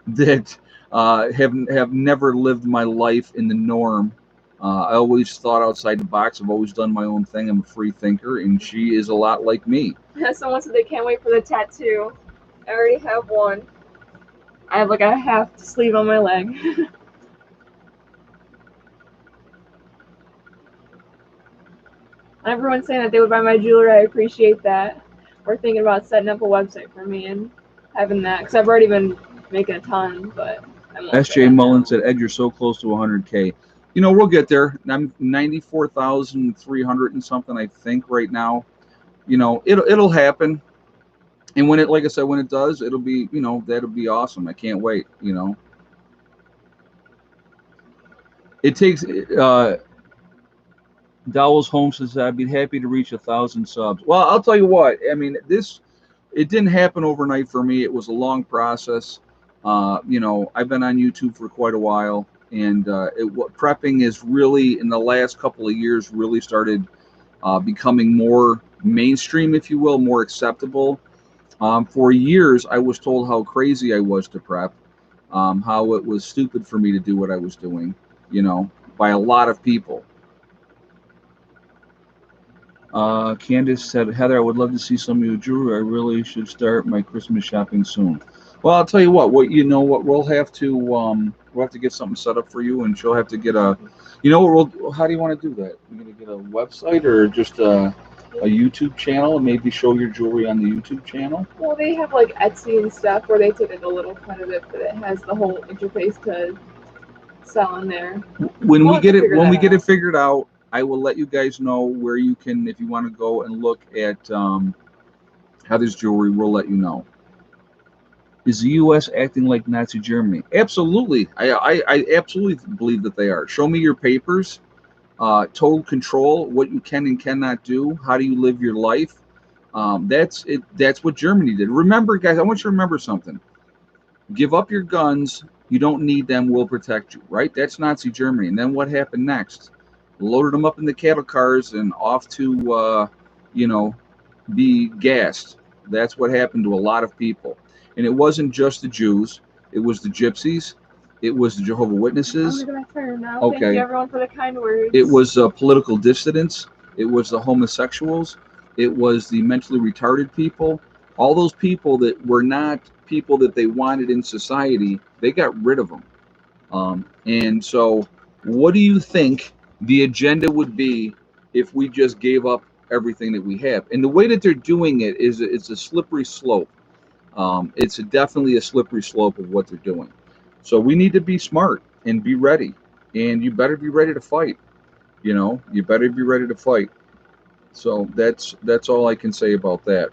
that have never lived my life in the norm, I always thought outside the box. I've always done my own thing. I'm a free thinker, and she is a lot like me. Someone said they can't wait for the tattoo. I already have one. I have like a half sleeve on my leg. Everyone's saying that they would buy my jewelry. I appreciate that. We're thinking about setting up a website for me and having that, because I've already been making a ton, but SJ Mullen said, Ed, you're so close to 100K. We'll get there. I'm 94,300 and something, I think, right now. It'll happen. And when it, like I said, when it does, it'll be, that'll be awesome. I can't wait, It takes, Dowell's Home says, I'd be happy to reach 1,000 subs. Well, I'll tell you what, I mean, it didn't happen overnight for me. It was a long process. I've been on YouTube for quite a while, and prepping is really, in the last couple of years, really started becoming more mainstream, if you will, more acceptable. For years, I was told how crazy I was to prep, how it was stupid for me to do what I was doing, by a lot of people. Candace said, Heather, I would love to see some of your jewelry. I really should start my Christmas shopping soon. Well, I'll tell you what we'll have to get something set up for you, and she'll have to get how do you want to do that? You're going to get a website or just a YouTube channel and maybe show your jewelry on the YouTube channel? Well, they have like Etsy and stuff where they take like a little cut of it, but it has the whole interface to sell on there. When we get it figured out, I will let you guys know where you can, if you want to go and look at Heather's jewelry, we'll let you know. Is the U.S. acting like Nazi Germany? Absolutely. I absolutely believe that they are. Show me your papers. total control, what you can and cannot do, how do you live your life. That's it. That's what Germany did. Remember, guys, I want you to remember something. Give up your guns. You don't need them. We'll protect you. Right? That's Nazi Germany. And then what happened next? Loaded them up in the cattle cars and off to, you know, be gassed. That's what happened to a lot of people. And it wasn't just the Jews. It was the Gypsies. It was the Jehovah I'm Witnesses. gonna go my turn now. Okay. Thank you everyone for the kind words. It was political dissidents. It was the homosexuals. It was the mentally retarded people. All those people that were not people that they wanted in society, they got rid of them. And so, what do you think the agenda would be if we just gave up everything that we have? And the way that they're doing it is it's a slippery slope. It's definitely a slippery slope of what they're doing. So we need to be smart and be ready. And you better be ready to fight. You know, you better be ready to fight. So that's all I can say about that.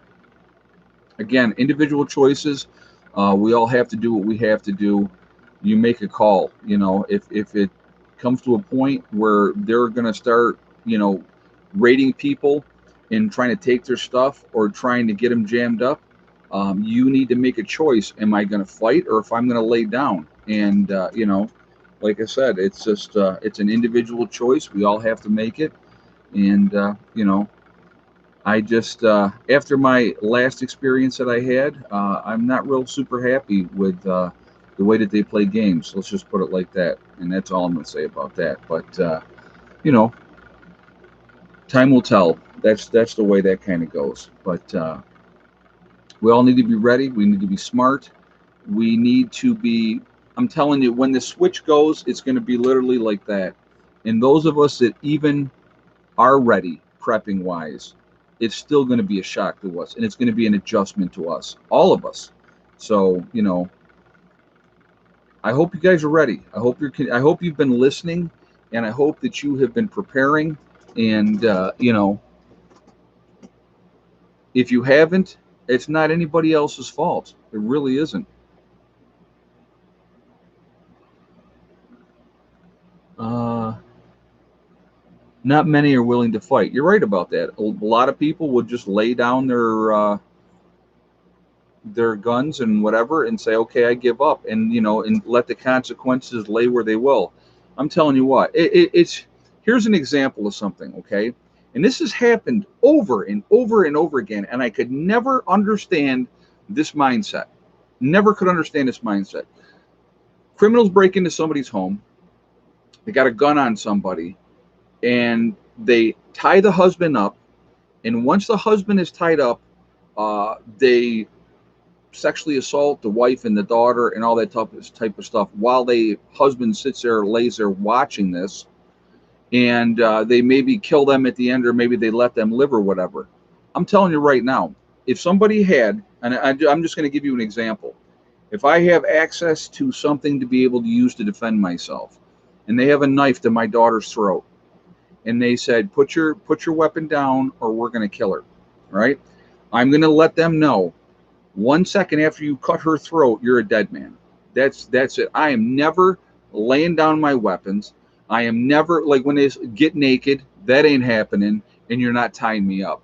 Again, individual choices. We all have to do what we have to do. You make a call. You know, if it comes to a point where they're going to start, you know, raiding people and trying to take their stuff or trying to get them jammed up, you need to make a choice. Am I going to fight or if I'm going to lay down? And you know, like I said, it's just it's an individual choice. We all have to make it. And you know, I just after my last experience that I had, I'm not real super happy with the way that they play games. Let's just put it like that. And that's all I'm going to say about that. But you know, time will tell. That's the way that kind of goes. But we all need to be ready. We need to be smart. We need to be. I'm telling you, when the switch goes, it's going to be literally like that. And those of us that even are ready, prepping wise, it's still going to be a shock to us, and it's going to be an adjustment to us, all of us. So, you know, I hope you guys are ready. I hope you've been listening, and I hope that you have been preparing. And you know, if you haven't, it's not anybody else's fault. It really isn't. Uh, Not many are willing to fight. You're right about that. A lot of people would just lay down their guns and whatever and say, "Okay, I give up," and you know, and let the consequences lay where they will. I'm telling you what, it's here's an example of something, okay? And this has happened over and over and over again, and I could never understand this mindset. Never could understand this mindset. Criminals break into somebody's home. They got a gun on somebody, and they tie the husband up. And once the husband is tied up, they sexually assault the wife and the daughter and all that type of stuff while the husband sits there, lays there watching this. And they maybe kill them at the end, or maybe they let them live or whatever. I'm telling you right now, if somebody had, and I'm just going to give you an example. If I have access to something to be able to use to defend myself, and they have a knife to my daughter's throat, and they said, put your weapon down or we're going to kill her, right? I'm going to let them know 1 second after you cut her throat, you're a dead man. That's it. I am never laying down my weapons. I am never, like when they get naked, that ain't happening, and you're not tying me up.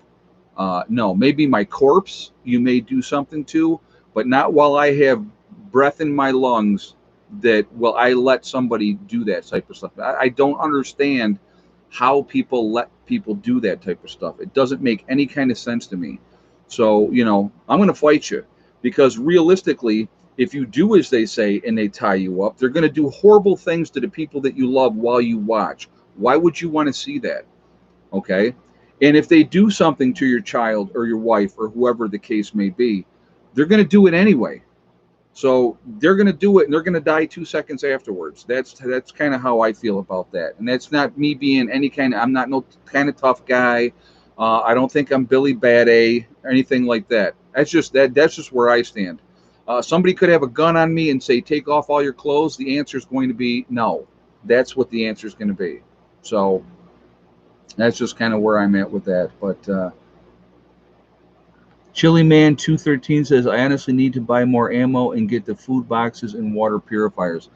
No, maybe my corpse you may do something to, but not while I have breath in my lungs that, well, I let somebody do that type of stuff. I don't understand how people let people do that type of stuff. It doesn't make any kind of sense to me. So, you know, I'm going to fight you, because realistically, if you do as they say and they tie you up, they're going to do horrible things to the people that you love while you watch. Why would you want to see that? Okay. And if they do something to your child or your wife or whoever the case may be, they're going to do it anyway. So they're going to do it, and they're going to die 2 seconds afterwards. That's kind of how I feel about that. And that's not me being any kind of, I'm not no kind of tough guy. I don't think I'm Billy Bad A or anything like that. That's just where I stand. Somebody could have a gun on me and say, take off all your clothes. The answer is going to be no. That's what the answer is going to be. So that's just kind of where I'm at with that. But Chili Man 213 says, I honestly need to buy more ammo and get the food boxes and water purifiers.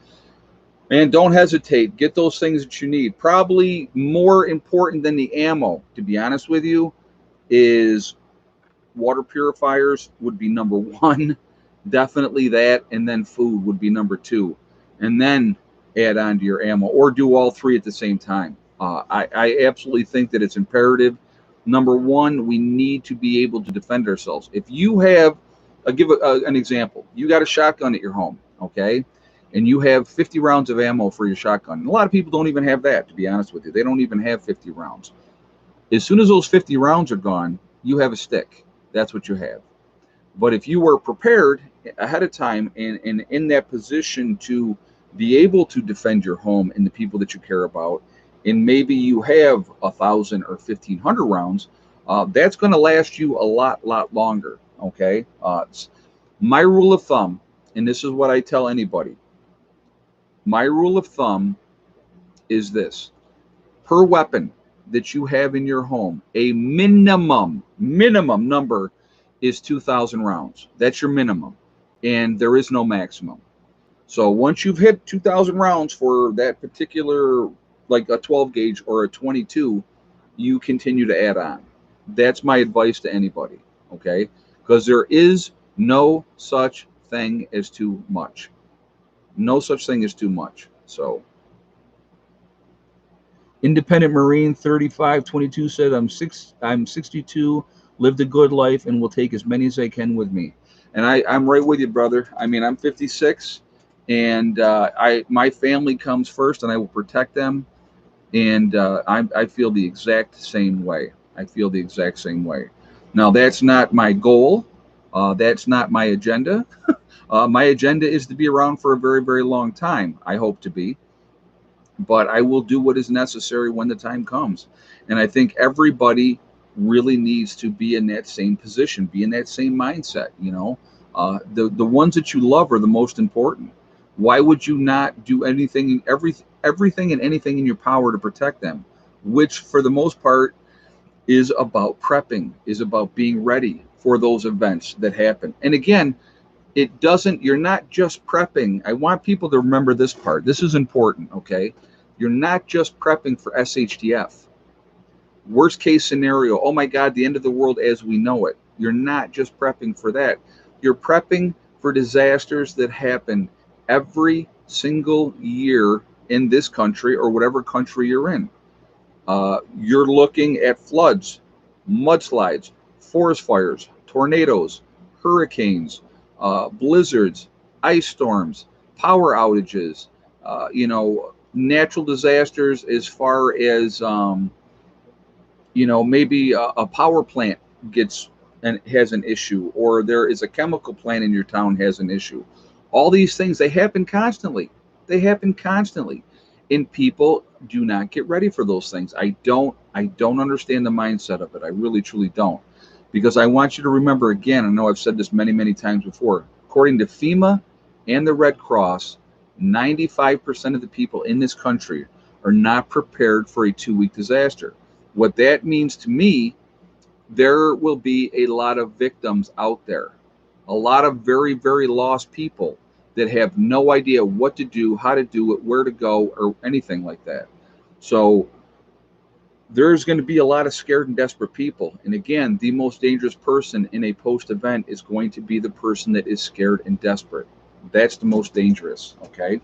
Man, don't hesitate. Get those things that you need. Probably more important than the ammo, to be honest with you, is water purifiers would be number one. Definitely that. And then food would be number two. And then add on to your ammo or do all three at the same time. I absolutely think that it's imperative. Number one, we need to be able to defend ourselves. If you have, an example. You got a shotgun at your home, okay? And you have 50 rounds of ammo for your shotgun. And a lot of people don't even have that, to be honest with you. They don't even have 50 rounds. As soon as those 50 rounds are gone, you have a stick. That's what you have. But if you were prepared ahead of time and in that position to be able to defend your home and the people that you care about, and maybe you have 1,000 or 1,500 rounds, that's going to last you a lot longer. Okay. My rule of thumb, and this is what I tell anybody. My rule of thumb is this: per weapon that you have in your home, a minimum number is 2,000 rounds. That's your minimum, and there is no maximum. So once you've hit 2,000 rounds for that particular, like a 12 gauge or a 22, you continue to add on. That's my advice to anybody, okay? Because there is no such thing as too much. No such thing as too much. So Independent Marine 3522 said, I'm 62, lived a good life, and will take as many as I can with me. And I'm right with you, brother. I mean, I'm 56, and my family comes first, and I will protect them. And I feel the exact same way. I feel the exact same way. Now, that's not my goal. That's not my agenda. My agenda is to be around for a very, very long time. I hope to be. But I will do what is necessary when the time comes. And I think everybody really needs to be in that same position, be in that same mindset. You know, the ones that you love are the most important. Why would you not do anything, everything and anything in your power to protect them? Which, for the most part, is about prepping, is about being ready for those events that happen. And again, you're not just prepping. I want people to remember this part. This is important, okay? You're not just prepping for SHTF. Worst case scenario, oh my God, the end of the world as we know it. You're not just prepping for that. You're prepping for disasters that happen every single year in this country or whatever country you're in. You're looking at floods, mudslides, forest fires, tornadoes, hurricanes, blizzards, ice storms, power outages, natural disasters as far as, maybe a power plant gets and has an issue, or there is a chemical plant in your town has an issue. All these things, they happen constantly. They happen constantly. And people do not get ready for those things. I don't understand the mindset of it. I really, truly don't. Because I want you to remember, again, I know I've said this many, many times before, according to FEMA and the Red Cross, 95% of the people in this country are not prepared for a 2-week disaster. What that means to me, there will be a lot of victims out there, a lot of very, very lost people that have no idea what to do, how to do it, where to go, or anything like that. So there's going to be a lot of scared and desperate people. And again, the most dangerous person in a post-event is going to be the person that is scared and desperate. That's the most dangerous, okay?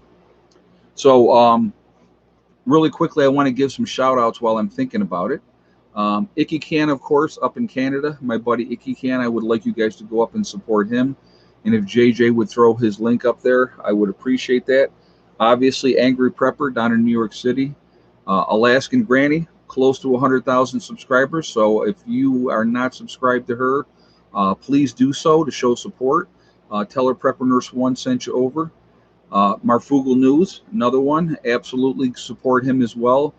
So really quickly, I want to give some shout-outs while I'm thinking about it. Icky Can, of course, up in Canada. My buddy Icky Can, I would like you guys to go up and support him. And if JJ would throw his link up there, I would appreciate that. Obviously, Angry Prepper down in New York City. Alaskan Granny, close to 100,000 subscribers. So if you are not subscribed to her, please do so to show support. Tell her Prepper Nurse 1 sent you over. Marfugal News, another one. Absolutely support him as well.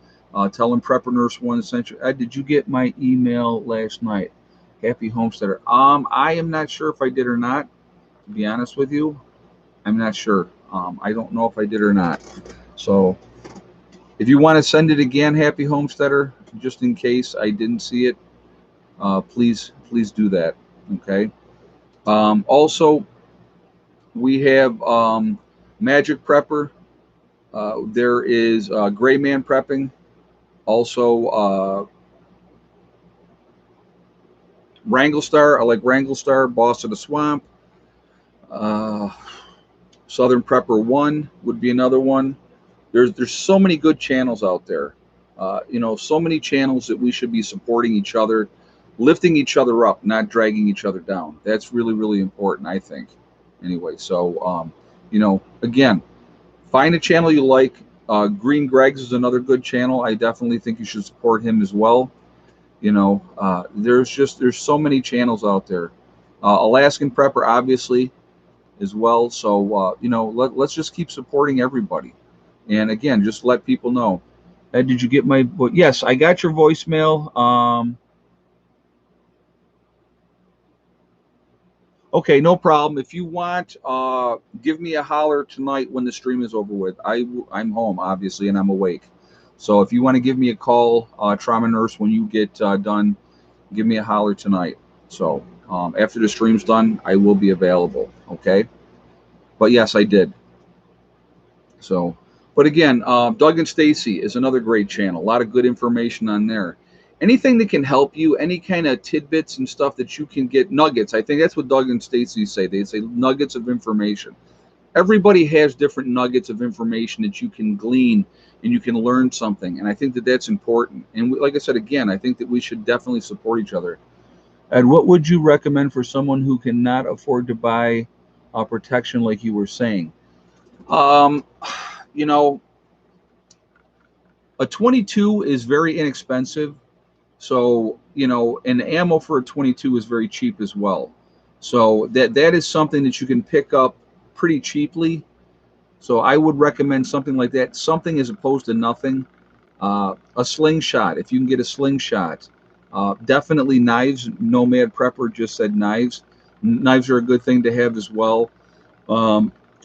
Tell him Prepper Nurse 1 sent you. Did you get my email last night? Happy Homesteader. I am not sure if I did or not. To be honest with you, I'm not sure. I don't know if I did or not. So if you want to send it again, Happy Homesteader, just in case I didn't see it, please do that. Okay. Also, we have Magic Prepper. There is Gray Man Prepping, also Wrangle Star. I like Wrangle Star, Boss of the Swamp. Uh, Southern Prepper 1 would be another one. There's so many good channels out there. So many channels that we should be supporting each other, lifting each other up, not dragging each other down. That's really, really important, I think. Anyway, so, again, find a channel you like. Green Greg's is another good channel. I definitely think you should support him as well. There's so many channels out there. Alaskan Prepper, obviously, as well. So, let's just keep supporting everybody. And again, just let people know. Did you get my? Yes, I got your voicemail. Okay, no problem. If you want, give me a holler tonight when the stream is over with. I'm home, obviously, and I'm awake. So if you want to give me a call, trauma nurse, when you get done, give me a holler tonight. So after the stream's done, I will be available. Okay. But yes, I did. So, but again, Doug and Stacy is another great channel. A lot of good information on there. Anything that can help you, any kind of tidbits and stuff that you can get, nuggets. I think that's what Doug and Stacy say. They say nuggets of information. Everybody has different nuggets of information that you can glean and you can learn something. And I think that that's important. And like I said, again, I think that we should definitely support each other. And what would you recommend for someone who cannot afford to buy protection like you were saying? You know, a 22 is very inexpensive. So, and ammo for a 22 is very cheap as well. So that is something that you can pick up pretty cheaply. So I would recommend something like that, something as opposed to nothing. A slingshot, if you can get a slingshot. Definitely knives. Nomad Prepper just said knives. Knives are a good thing to have as well.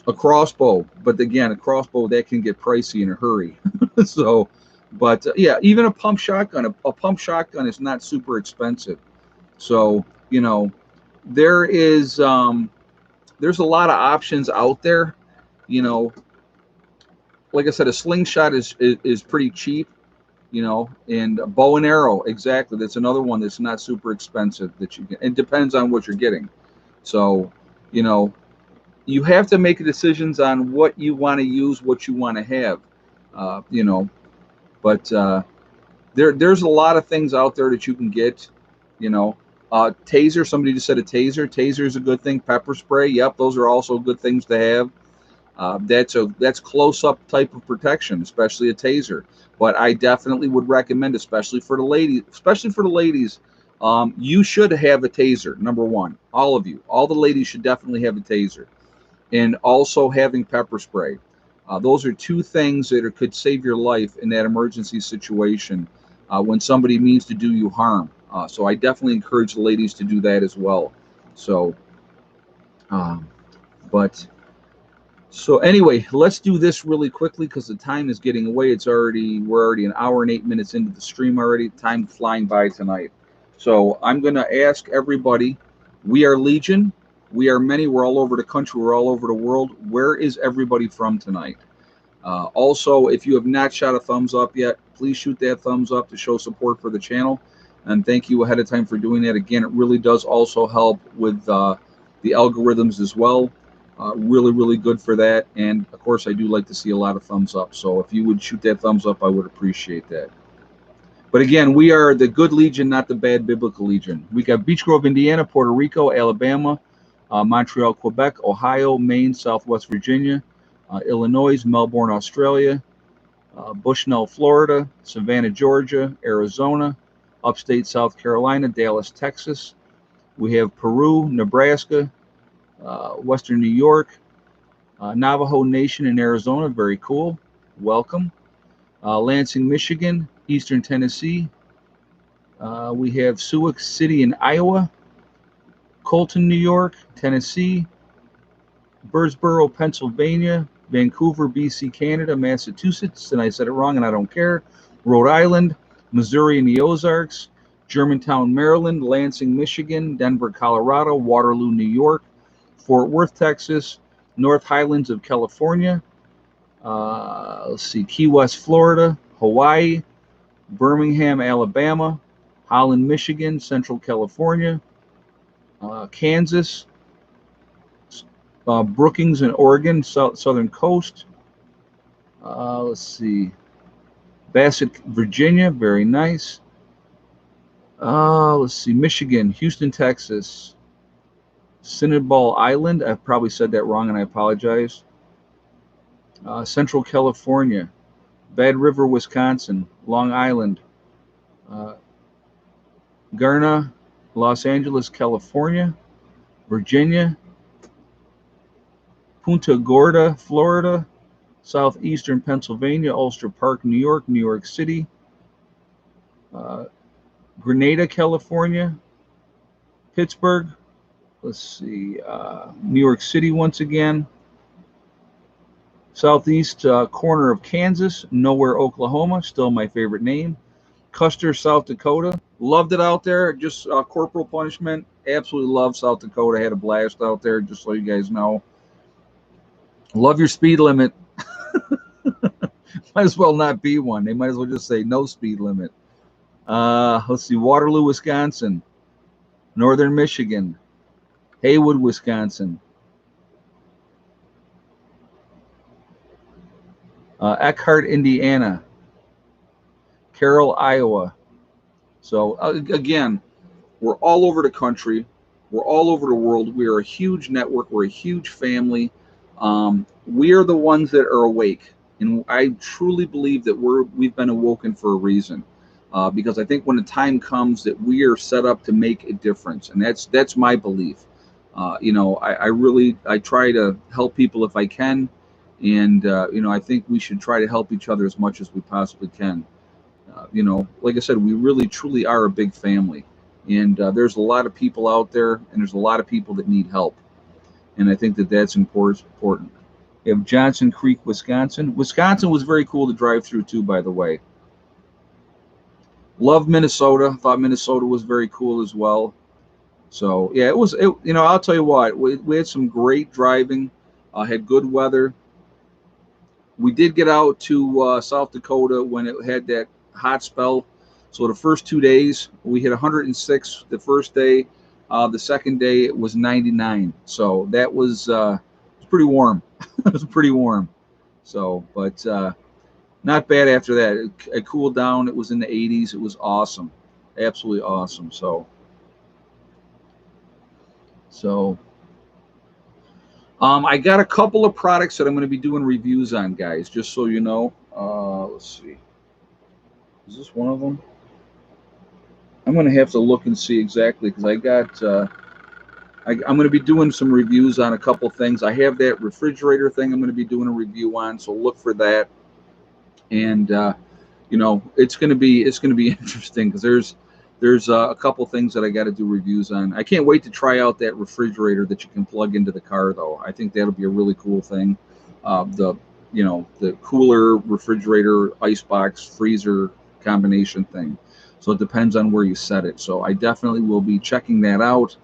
A crossbow, but again, a crossbow that can get pricey in a hurry. So, but yeah, even a pump shotgun. A pump shotgun is not super expensive. So there's a lot of options out there. Like I said, a slingshot is pretty cheap. And a bow and arrow, exactly. That's another one that's not super expensive that you get. It depends on what you're getting. So, you have to make decisions on what you want to use, what you want to have. But there's a lot of things out there that you can get. Taser. Somebody just said a taser. Taser is a good thing. Pepper spray. Yep, those are also good things to have. That's close-up type of protection, especially a taser. But I definitely would recommend, especially for the ladies, you should have a taser. Number one, all of you, all the ladies should definitely have a taser, and also having pepper spray. Those are two things that could save your life in that emergency situation when somebody means to do you harm. So I definitely encourage the ladies to do that as well. So, So anyway, let's do this really quickly because the time is getting away. We're already an hour and 8 minutes into the stream already. Time flying by tonight. So I'm going to ask everybody, we are Legion. We are many. We're all over the country. We're all over the world. Where is everybody from tonight? Also, if you have not shot a thumbs up yet, please shoot that thumbs up to show support for the channel. And thank you ahead of time for doing that. Again, it really does also help with the algorithms as well. Really, really good for that. And of course, I do like to see a lot of thumbs up. So if you would shoot that thumbs up, I would appreciate that. But again, we are the good Legion, not the bad biblical Legion. We got Beech Grove, Indiana, Puerto Rico, Alabama, Montreal, Quebec, Ohio, Maine, Southwest Virginia, Illinois, Melbourne, Australia, Bushnell, Florida, Savannah, Georgia, Arizona, upstate South Carolina, Dallas, Texas. We have Peru, Nebraska, Western New York, Navajo Nation in Arizona. Very cool. Welcome. Lansing, Michigan, Eastern Tennessee. We have Sioux City in Iowa, Colton, New York, Tennessee, Birdsboro, Pennsylvania, Vancouver, BC, Canada, Massachusetts, and I said it wrong and I don't care, Rhode Island, Missouri and the Ozarks, Germantown, Maryland, Lansing, Michigan, Denver, Colorado, Waterloo, New York, Fort Worth, Texas, North Highlands of California, Let's see, Key West, Florida, Hawaii, Birmingham, Alabama, Holland, Michigan, Central California, Kansas, Brookings and Oregon, southern coast. Let's see, Bassett, Virginia, very nice. Let's see, Michigan, Houston, Texas, Cinnabon Island. I've probably said that wrong, and I apologize. Central California, Bad River, Wisconsin, Long Island, Garna, Los Angeles, California, Virginia, Punta Gorda, Florida, southeastern Pennsylvania, Ulster Park, New York City, Grenada, California, Pittsburgh, let's see, New York City once again, southeast corner of Kansas, Nowhere, Oklahoma, still my favorite name, Custer, South Dakota, loved it out there, just corporal punishment, absolutely love South Dakota, had a blast out there, just so you guys know. Love your speed limit. Might as well not be one. They might as well just say no speed limit. Let's see, Waterloo, Wisconsin, Northern Michigan, Haywood, Wisconsin, Eckhart, Indiana, Carroll, Iowa. So again, we're all over the country. We're all over the world. We are a huge network. We're a huge family. We are the ones that are awake. And I truly believe that we've been awoken for a reason. Because I think when the time comes that we are set up to make a difference. And that's my belief. I try to help people if I can. And, I think we should try to help each other as much as we possibly can. Like I said, we really, truly are a big family. And there's a lot of people out there, and there's a lot of people that need help. And I think that that's important. You have Johnson Creek, Wisconsin. Wisconsin was very cool to drive through, too, by the way. Loved Minnesota. Thought Minnesota was very cool as well. So, yeah, I'll tell you what. We had some great driving. Had good weather. We did get out to South Dakota when it had that hot spell. So the first 2 days, we hit 106 the first day. The second day, it was 99. So that was pretty warm. It was pretty warm. So, but not bad after that. It cooled down. It was in the 80s. It was awesome. Absolutely awesome. So I got a couple of products that I'm going to be doing reviews on, guys, just so you know. Let's see. Is this one of them? I'm going to have to look and see exactly because I got I'm going to be doing some reviews on a couple things. I have that refrigerator thing I'm going to be doing a review on, so look for that. And it's going to be interesting because there's a couple things that I got to do reviews on. I can't wait to try out that refrigerator that you can plug into the car, though. I think that'll be a really cool thing. The cooler, refrigerator, icebox, freezer combination thing. So it depends on where you set it. So I definitely will be checking that out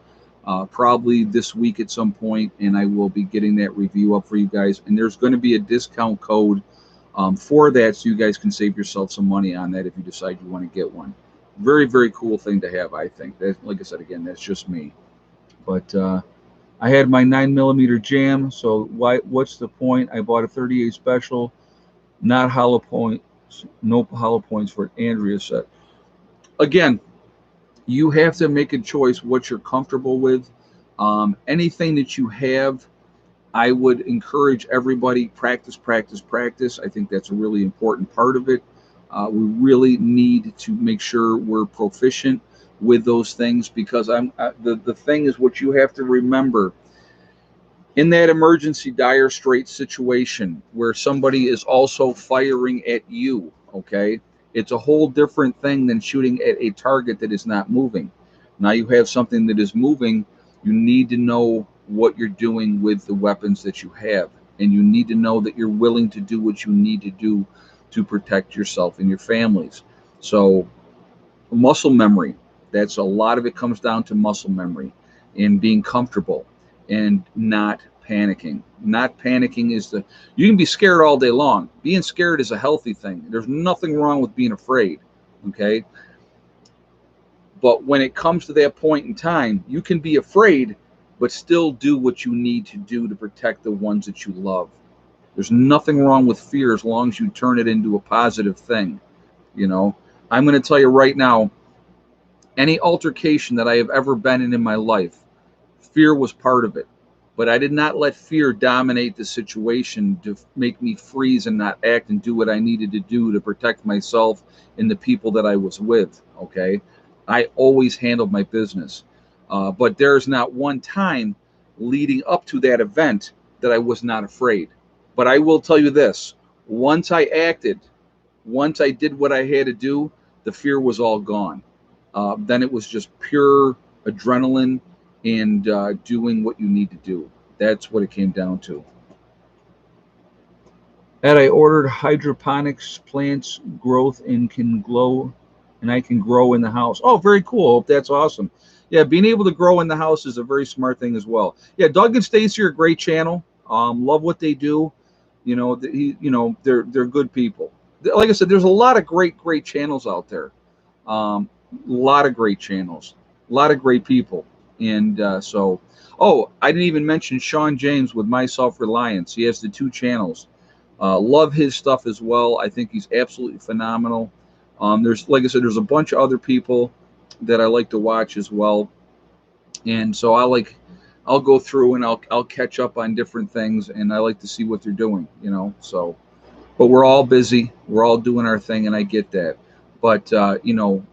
probably this week at some point, and I will be getting that review up for you guys. And there's going to be a discount code for that, so you guys can save yourself some money on that if you decide you want to get one. Very, very cool thing to have, I think. Like I said, again, that's just me. But I had my 9mm jam, so what's the point? I bought a 38 special, not hollow points, no hollow points for it, Andrea said. Again, you have to make a choice what you're comfortable with. Anything that you have, I would encourage everybody, practice. I think that's a really important part of it. We really need to make sure we're proficient with those things because the thing is what you have to remember. In that emergency dire straits situation where somebody is also firing at you, okay, it's a whole different thing than shooting at a target that is not moving. Now you have something that is moving. You need to know what you're doing with the weapons that you have, and you need to know that you're willing to do what you need to do to protect yourself and your families. So muscle memory, that's a lot of it comes down to muscle memory and being comfortable and not panicking. Not panicking is you can be scared all day long. Being scared is a healthy thing. There's nothing wrong with being afraid, okay? But when it comes to that point in time, you can be afraid, but still do what you need to do to protect the ones that you love. There's nothing wrong with fear as long as you turn it into a positive thing. You know, I'm going to tell you right now, any altercation that I have ever been in my life, fear was part of it. But I did not let fear dominate the situation to make me freeze and not act and do what I needed to do to protect myself and the people that I was with, okay? I always handled my business. But there's not one time leading up to that event that I was not afraid. But I will tell you this, once I acted, once I did what I had to do, the fear was all gone. Then it was just pure adrenaline and doing what you need to do. That's what it came down to. And I ordered hydroponics plants growth and can glow, and I can grow in the house. Oh, very cool. Hope that's awesome. Yeah, being able to grow in the house is a very smart thing as well. Yeah, Doug and Stacy are a great channel. Love what they do. You know, they're good people. Like I said, there's a lot of great channels out there. A lot of great channels, a lot of great people. And oh, I didn't even mention Sean James with My Self-Reliance. He has the 2 channels. Love his stuff as well. I think he's absolutely phenomenal. There's, like I said, there's a bunch of other people that I like to watch as well. And so I'll go through and I'll catch up on different things, and I like to see what they're doing, you know. So, but we're all busy. We're all doing our thing, and I get that. But you know,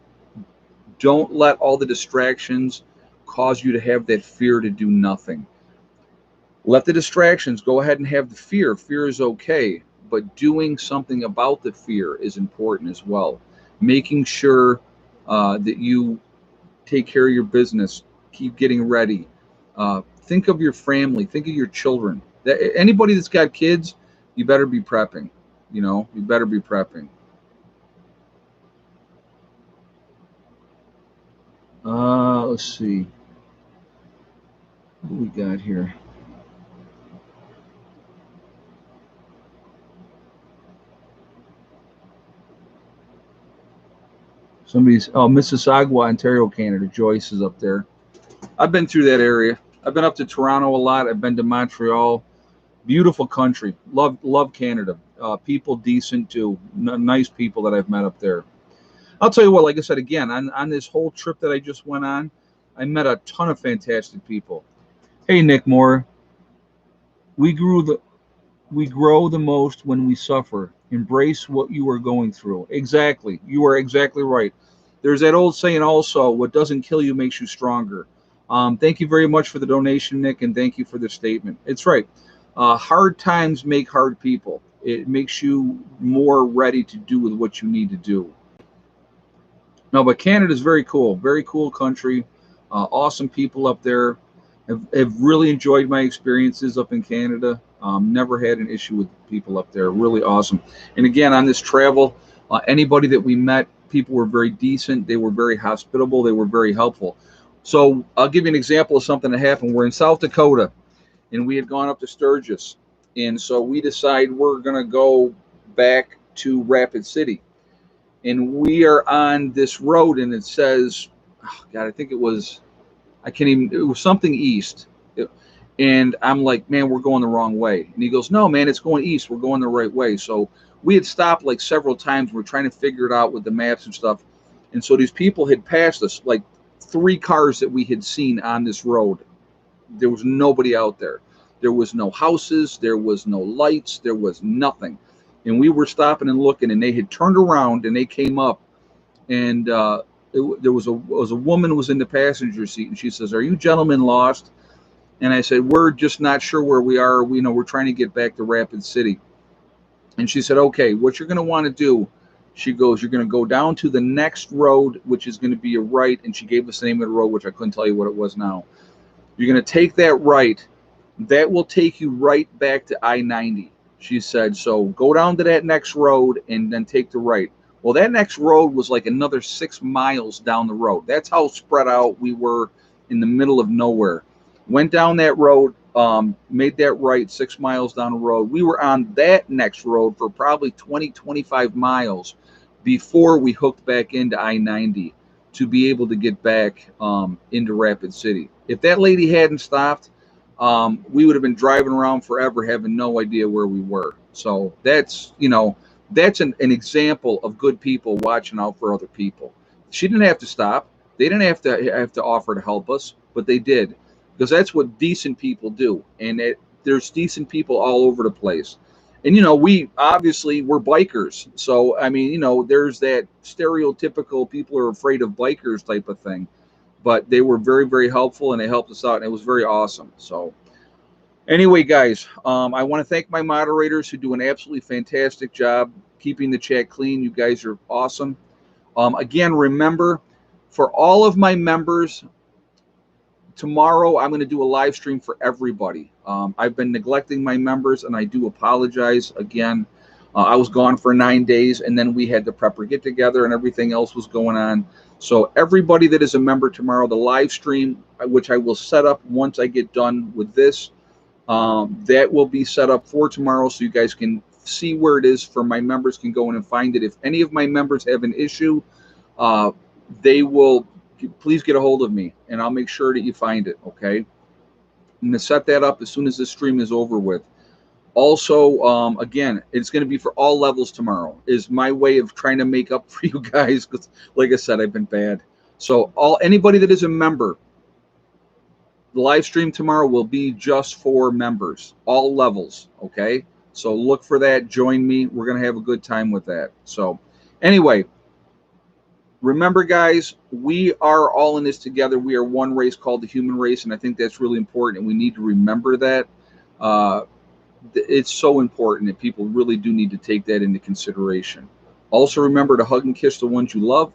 don't let all the distractions cause you to have that fear to do nothing. Let the distractions go ahead and have the fear. Fear is okay, but doing something about the fear is important as well. Making sure that you take care of your business, keep getting ready. Think of your family, think of your children. Anybody that's got kids, you better be prepping. You know, you better be prepping. Let's see. What do we got here? Mississauga, Ontario, Canada. Joyce is up there. I've been through that area. I've been up to Toronto a lot. I've been to Montreal. Beautiful country. Love Canada. People decent too. Nice people that I've met up there. I'll tell you what, like I said, again, on this whole trip that I just went on, I met a ton of fantastic people. Hey, Nick Moore. We grow the most when we suffer. Embrace what you are going through. Exactly. You are exactly right. There's that old saying also, what doesn't kill you makes you stronger. Thank you very much for the donation, Nick, and thank you for the statement. It's right. Hard times make hard people. It makes you more ready to do with what you need to do. No, but Canada's very cool country. Awesome people up there. Have really enjoyed my experiences up in Canada. Never had an issue with people up there. Really awesome. And again, on this travel, anybody that we met, people were very decent. They were very hospitable. They were very helpful. So I'll give you an example of something that happened. We're in South Dakota, and we had gone up to Sturgis. And so we decide we're going to go back to Rapid City. And we are on this road, and it says, oh God, I think it was, it was something east. And I'm like, man, we're going the wrong way. And he goes, no, man, it's going east. We're going the right way. So we had stopped like several times. We're trying to figure it out with the maps and stuff. And so these people had passed us, like 3 cars that we had seen on this road. There was nobody out there. There was no houses. There was no lights. There was nothing. And we were stopping and looking, and they had turned around and they came up, and there was a woman who was in the passenger seat, and she says, "Are you gentlemen lost?" And I said, "We're just not sure where we are. We're trying to get back to Rapid City." And she said, "Okay, what you're going to want to do," she goes, "you're going to go down to the next road, which is going to be a right." And she gave us the name of the road, which I couldn't tell you what it was now. "You're going to take that right. That will take you right back to I-90. She said, "So go down to that next road and then take the right." Well, that next road was like another 6 miles down the road. That's how spread out we were in the middle of nowhere. Went down that road, made that right 6 miles down the road. We were on that next road for probably 20, 25 miles before we hooked back into I-90 to be able to get back into Rapid City. If that lady hadn't stopped, we would have been driving around forever having no idea where we were. So that's, that's an example of good people watching out for other people. She didn't have to stop. They didn't have to offer to help us, but they did, because that's what decent people do. And there's decent people all over the place. And, we obviously we're bikers. So, I mean, there's that stereotypical people are afraid of bikers type of thing. But they were very, very helpful, and they helped us out, and it was very awesome. So anyway, guys, I want to thank my moderators who do an absolutely fantastic job keeping the chat clean. You guys are awesome. Again, remember, for all of my members, tomorrow I'm going to do a live stream for everybody. I've been neglecting my members, and I do apologize again. I was gone for 9 days, and then we had the prepper get together and everything else was going on. So everybody that is a member tomorrow, the live stream, which I will set up once I get done with this, that will be set up for tomorrow, so you guys can see where it is for my members can go in and find it. If any of my members have an issue, they will please get a hold of me, and I'll make sure that you find it, okay? I'm going to set that up as soon as this stream is over with. Also, again, it's going to be for all levels tomorrow, is my way of trying to make up for you guys, because like I said, I've been bad. So anybody that is a member, the live stream tomorrow will be just for members, all levels, okay? So look for that. Join me. We're going to have a good time with that. So anyway, remember, guys, we are all in this together. We are one race called the human race, and I think that's really important, and we need to remember that. It's so important that people really do need to take that into consideration. Also, remember to hug and kiss the ones you love.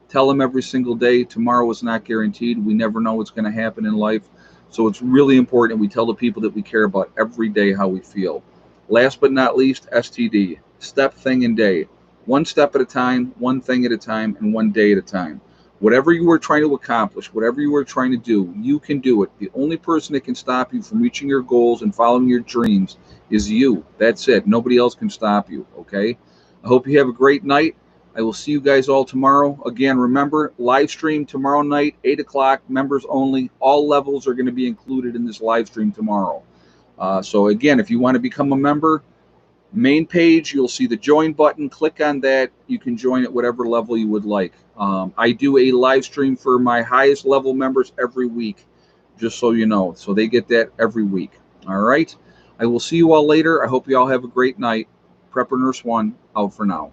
Tell them every single day, tomorrow is not guaranteed. We never know what's going to happen in life. So it's really important we tell the people that we care about every day how we feel. Last but not least, STD, step, thing, and day. One step at a time, one thing at a time, and one day at a time. Whatever you are trying to accomplish, whatever you are trying to do, you can do it. The only person that can stop you from reaching your goals and following your dreams is you. That's it. Nobody else can stop you, okay? I hope you have a great night. I will see you guys all tomorrow. Again, remember, live stream tomorrow night, 8 o'clock, members only. All levels are going to be included in this live stream tomorrow. So again, if you want to become a member, main page, you'll see the join button. Click on that. You can join at whatever level you would like. I do a live stream for my highest level members every week, just so you know. So they get that every week. All right. I will see you all later. I hope you all have a great night. Prepper Nurse 1 out for now.